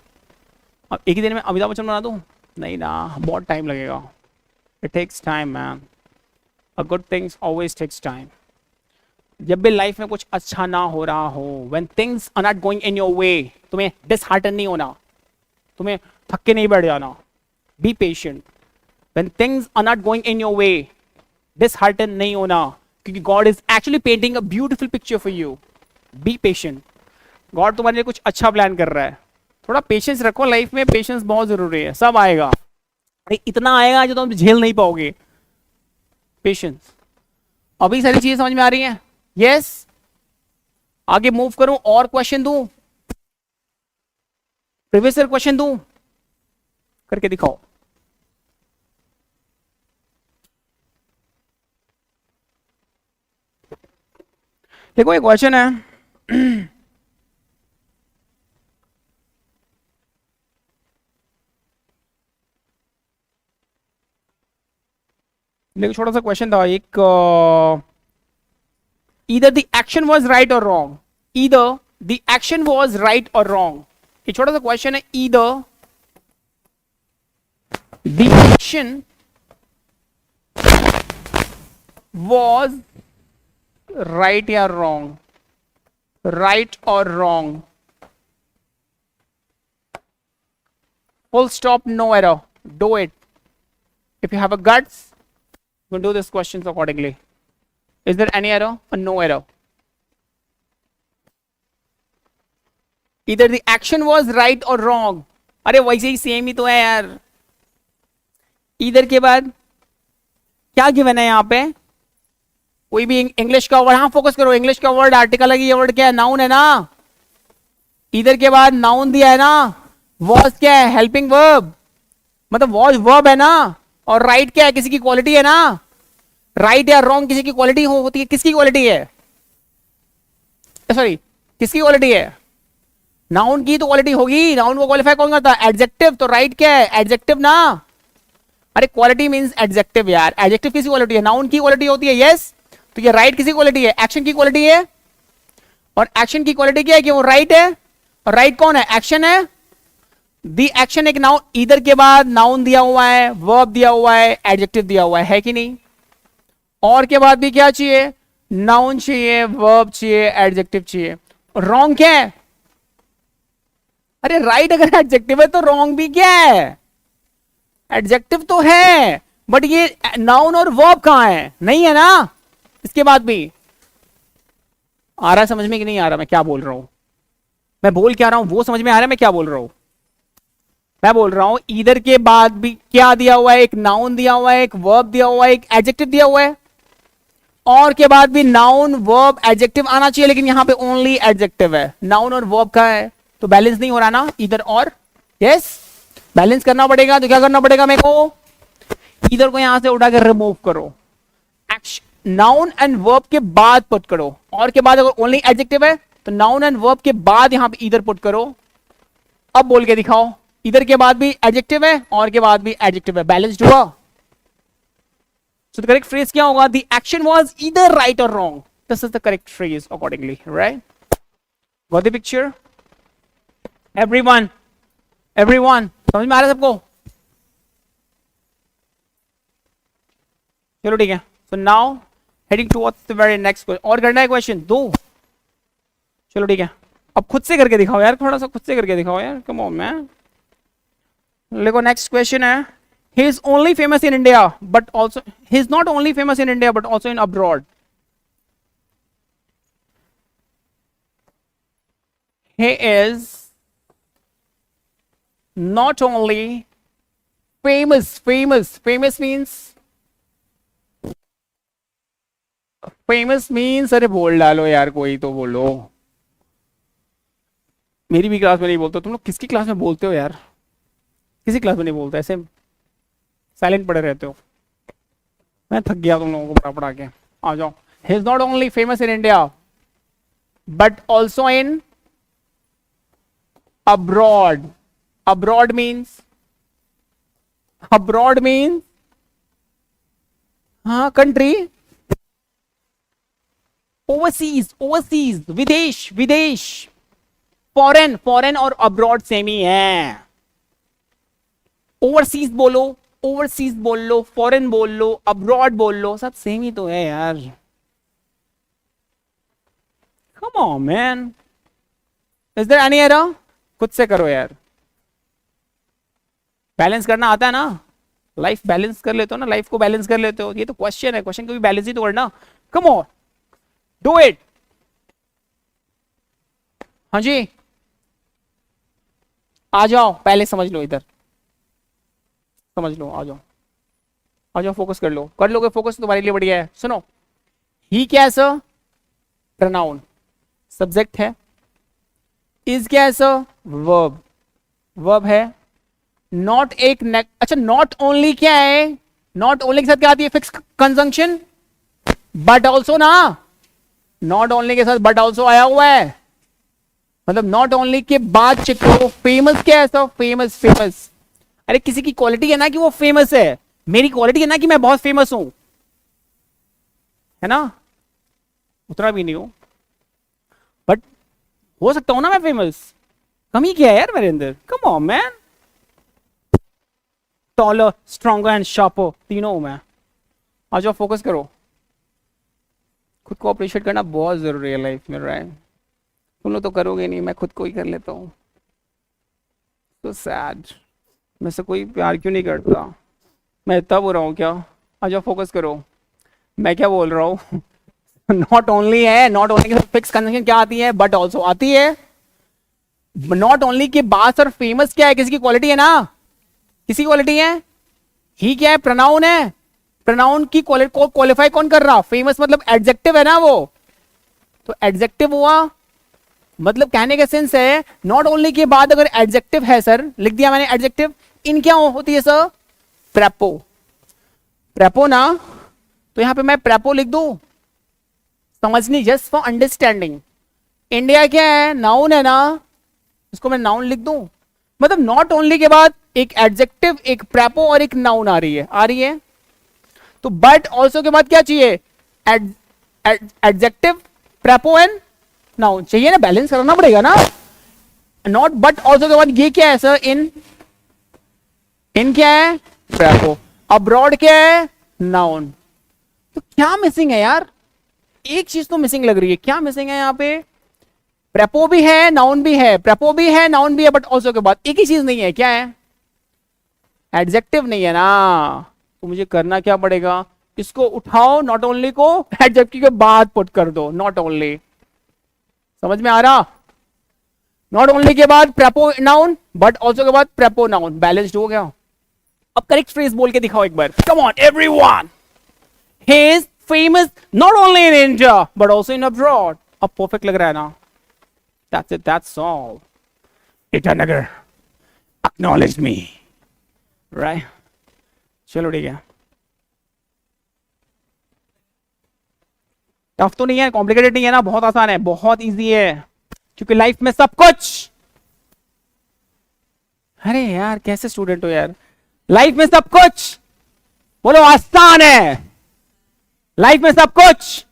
अब एक ही दिन में अमिताभ बच्चन बना दूं, नहीं ना, बहुत टाइम लगेगा। It takes time man, a good things always takes time. जब भी लाइफ में कुछ अच्छा ना हो रहा हो, when things are not going in your way, तुम्हें डिसहार्टन नहीं होना, तुम्हें थक के नहीं बैठ जाना, be patient. When things are not going in your way, dishearten नहीं होना, क्योंकि God is actually painting a beautiful picture for you. Be patient, God तुम्हारे लिए कुछ अच्छा प्लान कर रहा है, थोड़ा पेशेंस रखो लाइफ में, पेशेंस बहुत जरूरी है, सब आएगा, इतना आएगा जो तुम झेल नहीं पाओगे, पेशेंस। अभी सारी चीजें समझ में आ रही हैं? यस, आगे मूव करूं और क्वेश्चन दूं, प्रीवियस ईयर क्वेश्चन दूं, करके दिखाओ। देखो एक क्वेश्चन है, देखो छोटा सा क्वेश्चन था एक, either the action was right or wrong, either the action was right or wrong। ये छोटा सा क्वेश्चन है, either the action was right या wrong, right or wrong, full stop, no error, do it if you have a guts, you can do this questions accordingly। Is there any error or no error? Either the action was right or wrong। अरे वैसे ही सेम ही तो है यार। इधर के बाद क्या गिवन है यहाँ पे, कोई भी इंग्लिश का वर्ड, हाँ फोकस करो, इंग्लिश का वर्ड आर्टिकल है, ये वर्ड क्या है, नाउन है ना। इधर के बाद नाउन दिया है ना, वॉज क्या है, हेल्पिंग वर्ब, मतलब वॉज वर्ब है ना, और राइट क्या है, किसी की क्वालिटी है ना। राइट या रॉन्ग किसी की क्वालिटी होती है, किसकी क्वालिटी है, सॉरी किसकी क्वालिटी है, नाउन की तो क्वालिटी होगी, नाउन को क्वालिफाई कौन करता है, एडजेक्टिव, तो राइट क्या है, एडजेक्टिव ना। अरे क्वालिटी मींस एडजेक्टिव यार, एडजेक्टिव किसी क्वालिटी है, नाउन की क्वालिटी होती है, यस, तो ये राइट किसी क्वालिटी है, एक्शन की क्वालिटी है, और एक्शन की क्वालिटी क्या है कि वो राइट है, और राइट कौन है, एक्शन है। दी एक्शन एक नाउन, इधर के बाद नाउन दिया हुआ है, वर्ब दिया हुआ है, एडजेक्टिव दिया हुआ है कि नहीं, और के बाद भी क्या चाहिए, नाउन चाहिए, वर्ब चाहिए, एडजेक्टिव चाहिए। रॉन्ग क्या है, अरे राइट अगर एडजेक्टिव है तो रॉन्ग भी क्या है, एडजेक्टिव तो है, बट ये नाउन और वर्ब कहां है, नहीं है ना। इसके बाद भी आ रहा है समझ में कि नहीं आ रहा मैं क्या बोल रहा हूं, मैं बोल क्या रहा हूं वो समझ में आ रहा है मैं क्या बोल रहा हूं। मैं बोल रहा हूं इधर के बाद भी क्या दिया हुआ है, एक नाउन दिया हुआ है, एक वर्ब दिया हुआ है, एक एडजेक्टिव दिया हुआ है, और के बाद भी नाउन वर्ब एडजेक्टिव आना चाहिए, लेकिन यहां पे ओनली एडजेक्टिव है, नाउन और वर्ब का है, तो बैलेंस नहीं हो रहा ना इधर और, यस बैलेंस करना पड़ेगा। तो क्या करना पड़ेगा मेरे को, इधर को यहां से उठा कर रिमूव करो, नाउन एंड वर्ब के बाद पुट करो, और के बाद अगर ओनली एडजेक्टिव है तो नाउन एंड वर्ब के बाद यहां पे इधर पुट करो। अब बोल के दिखाओ, इधर के बाद भी एडजेक्टिव है और के बाद भी एडजेक्टिव है, बैलेंस्ड हुआ। So the correct phrase क्या होगा? The action was either right or wrong. This is the correct phrase accordingly, right? Got the picture? Everyone, everyone, समझ में आ रहा है सबको? चलो ठीक है. So now heading towards the very next question. और करना है question दो. चलो ठीक है. अब खुद से करके दिखाओ यार, थोड़ा सा खुद से करके दिखाओ यार. Come on man. देखो next question है. He is only famous in India, but also he is not only famous in India, but also in abroad. He is not only famous. Famous means अरे बोल डालो यार, कोई तो बोलो. मेरी भी क्लास में नहीं बोलते. तुम लोग किसकी क्लास में बोलते हो यार? किसी क्लास में नहीं बोलते, ऐसे साइलेंट पड़े रहते हो. मैं थक गया तुम लोगों को पढ़ा के. आ जाओ. He is not only famous in India but also in abroad. Abroad means हाँ कंट्री. ओवरसीज विदेश. फॉरेन और अब्रॉड सेम ही है. ओवरसीज बोल लो, फॉरेन बोल लो, अब्रॉड बोल लो, सब सेम ही तो है यार. Come on man. Is there any error? खुद से करो यार. बैलेंस करना आता है ना? लाइफ बैलेंस कर लेते हो ना? लाइफ को बैलेंस कर लेते हो? ये तो क्वेश्चन है, क्वेश्चन को भी बैलेंस ही तो करना. Come on, do it. हाँ जी, आ जाओ. पहले समझ लो, इधर समझ लो. आ जाओ, फोकस कर लोगे फोकस तो तुम्हारे लिए बढ़िया है. सुनो, ही क्या है सर? प्रोनाउन. सब्जेक्ट है. इज क्या है सर? वर्ब है. नॉट एक अच्छा, नॉट ओनली क्या है? नॉट ओनली के साथ क्या आती है? Fix conjunction. बट ऑल्सो ना, नॉट ओनली के साथ बट ऑल्सो आया हुआ है. मतलब नॉट ओनली के बाद चेक करो. फेमस क्या है सर? फेमस. अरे किसी की क्वालिटी है ना कि वो फेमस है. मेरी क्वालिटी है ना कि मैं बहुत फेमस हूं, है ना? उतना भी नहीं हूं, बट हो सकता हूं ना मैं फेमस. कमी क्या है यार मेरे अंदर? कम on man. Taller, stronger and sharper, तीनों हूं मैं. आ जाओ, फोकस करो. खुद को अप्रिशिएट करना बहुत जरूरी है लाइफ में, राइट? तुम लोग तो करोगे नहीं, मैं खुद को ही कर लेता हूं. तो सैड. मैं से कोई प्यार क्यों नहीं करता? मैं इतना बोल रहा हूँ क्या? आ जाओ, फोकस करो. मैं क्या बोल रहा हूँ? नॉट ओनली है. नॉट ओनली के फिक्स कंजंक्शन क्या आती है? बट ऑल्सो आती है. नॉट ओनली के बाद सर फेमस क्या है? किसी की क्वालिटी है ना? किसी क्वालिटी है. ही क्या है? प्रोनाउन है. प्रोनाउन की क्वालिटी को क्वालिफाई कौन कर रहा? फेमस मतलब एडजेक्टिव है ना वो. तो एडजेक्टिव हुआ. मतलब कहने का सेंस है, नॉट ओनली के बाद अगर एडजेक्टिव है सर, लिख दिया मैंने एडजेक्टिव. इन क्या होती है सर? प्रेपो ना. तो यहां पे मैं प्रेपो लिख दूं, समझनी, जस्ट फॉर अंडरस्टैंडिंग. इंडिया क्या है? नाउन है ना. इसको मैं नाउन लिख दूं. मतलब नॉट ओनली के बाद एक एडजेक्टिव, एक प्रेपो और एक नाउन आ रही है. तो बट ऑल्सो के बाद क्या चाहिए? एडजेक्टिव, प्रेपो एंड नाउन चाहिए ना. बैलेंस करना पड़ेगा ना. नॉट बट ऑल्सो के बाद ये क्या है सर? इन क्या है? प्रेपो. अब्रॉड क्या है? नाउन. तो क्या मिसिंग है यार? एक चीज तो मिसिंग लग रही है. क्या मिसिंग है यहाँ पे? प्रेपो भी है, नाउन भी है. प्रेपो भी है, नाउन भी है, बट ऑल्सो के बाद एक ही चीज नहीं है. क्या है? एडजेक्टिव नहीं है ना. तो मुझे करना क्या पड़ेगा? इसको उठाओ, नॉट ओनली को एडजेक्टिव के बाद पुट कर दो. नॉट ओनली, समझ में आ रहा? नॉट ओनली के बाद प्रेपो नाउन, बट ऑल्सो के बाद प्रेपो नाउन. बैलेंस्ड हो गया. अब करेक्ट फ्रेज बोल के दिखाओ एक बार. Come on everyone. He is famous not only in India but also in abroad. अब परफेक्ट लग रहा है ना? That's it, that's all. Itanagar acknowledge me, right? चलो ठीक है. टफ तो नहीं है, कॉम्प्लिकेटेड नहीं है ना, बहुत आसान है, बहुत इजी है. क्योंकि लाइफ में सब कुछ, अरे यार कैसे स्टूडेंट हो यार, लाइफ में सब कुछ बोलो आसान है. लाइफ में सब कुछ,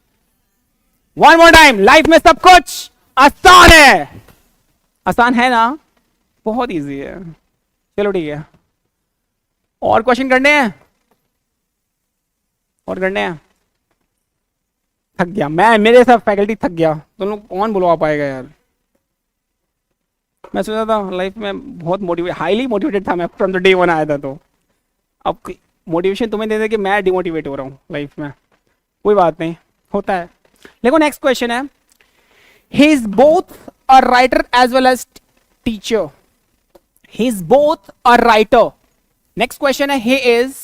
वन मोर टाइम, लाइफ में सब कुछ आसान है। आसान है ना, बहुत इजी है। चलो ठीक है, और क्वेश्चन करने हैं, और करने हैं। थक गया मैं, मेरे साथ फैकल्टी थक गया, तुम लोग कौन बुलवा पाएगा यार। मैं सोचा था लाइफ में बहुत हाईली मोटिवेटेड था मैं, फ्रॉम द डे वन आया था, तो अब मोटिवेशन तुम्हें दे दे कि मैं डिमोटिवेट हो रहा हूँ लाइफ में। कोई बात नहीं, होता है। देखो नेक्स्ट क्वेश्चन है, he is both a writer as well as teacher. He is both a writer. Next question है, he is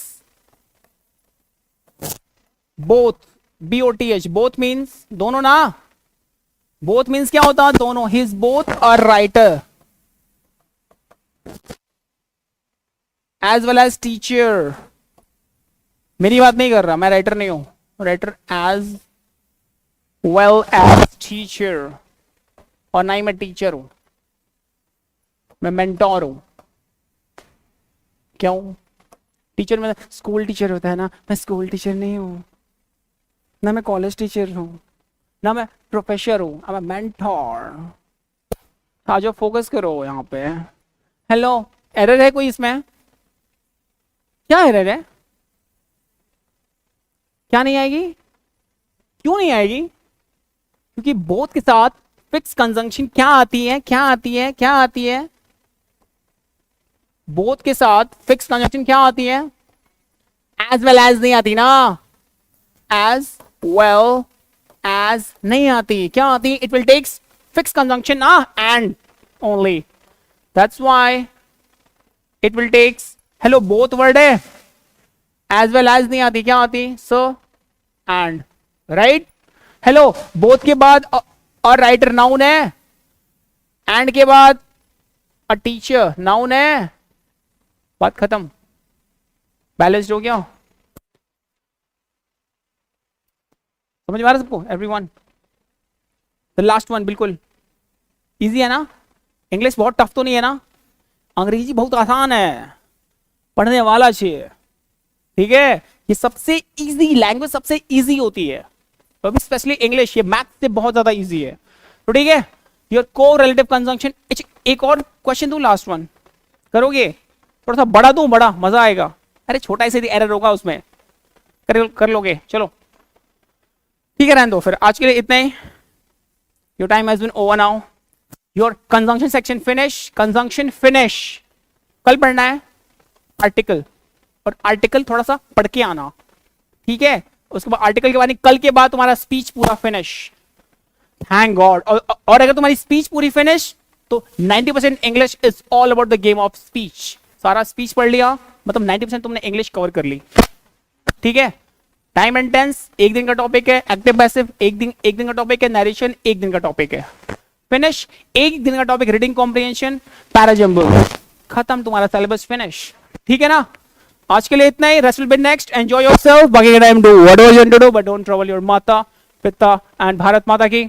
both, BOTH, both means दोनों ना, बोथ मीन्स क्या होता है, दोनों। He is both a writer as well as teacher. मेरी बात नहीं कर रहा, मैं राइटर नहीं हूं, writer as well as teacher, और ना ही मैं टीचर हूं, मैं मेंटोर हूं। क्यों? टीचर में स्कूल टीचर होता है ना, मैं स्कूल टीचर नहीं हूं, ना मैं कॉलेज टीचर हूं, ना मैं प्रोफेसर हूं, मैं मेंटोर। आ जाओ, फोकस करो यहाँ पे। हेलो, एरर है कोई इसमें? क्या एरर है? क्या नहीं आएगी? क्यों नहीं आएगी? क्योंकि बोथ के साथ फिक्स कंजंक्शन क्या आती है, क्या आती है, क्या आती है? बोथ के साथ फिक्स कंजंक्शन क्या आती है? एज वेल एज नहीं आती ना, एज वेल एज नहीं आती। क्या आती? It will takes fix conjunction ना, and only, that's why it will takes. Hello, both word है, एज वेल एज नहीं आती, क्या आती? So and, right. Hello, both के बाद और राइटर नाउन है, एंड के बाद अ टीचर नाउन है, बात खत्म, बैलेंस्ड हो गया। समझ में आ रहा सबको? एवरीवन? द लास्ट वन बिल्कुल इजी है ना? इंग्लिश बहुत टफ तो नहीं है ना? अंग्रेजी बहुत आसान है, पढ़ने वाला चाहिए, ठीक है? ये सबसे इजी लैंग्वेज, सबसे इजी होती है, तो अभी स्पेशली इंग्लिश, ये मैथ से बहुत ज्यादा इजी है, तो ठीक है। योर को रिलेटिव कंजंक्शन। एक और क्वेश्चन दूं, लास्ट वन, करोगे? थोड़ा सा बड़ा दूं, बड़ा मजा आएगा। अरे छोटा से एरर होगा उसमें, कर लोगे? चलो ठीक है, रहने दो फिर आज के लिए इतना ही। Your time has been over now. Your conjunction section finish, conjunction finish. कल पढ़ना है आर्टिकल, और आर्टिकल थोड़ा सा पढ़ के आना, ठीक है? उसके बाद आर्टिकल के बाद, कल के बाद तुम्हारा स्पीच पूरा फिनिश, थैंक गॉड। और अगर तुम्हारी स्पीच पूरी फिनिश, तो 90% English is all about the game of speech. सारा स्पीच पढ़ लिया, मतलब 90% तुमने इंग्लिश कवर कर ली, ठीक है? टाइम एंड टेंस एक दिन का टॉपिक है, एक्टिव पैसिव एक दिन का टॉपिक है, नरेशन एक दिन का टॉपिक है, फिनिश। एक दिन का टॉपिक रीडिंग कॉम्प्रिहेंशन, पैराजम्बल, खत्म, तुम्हारा सिलेबस फिनिश, ठीक है ना? आज के लिए इतना ही। Rest will be next, enjoy yourself, बाकी का time do whatever you want to do, but don't trouble your माता पिता एंड भारत माता की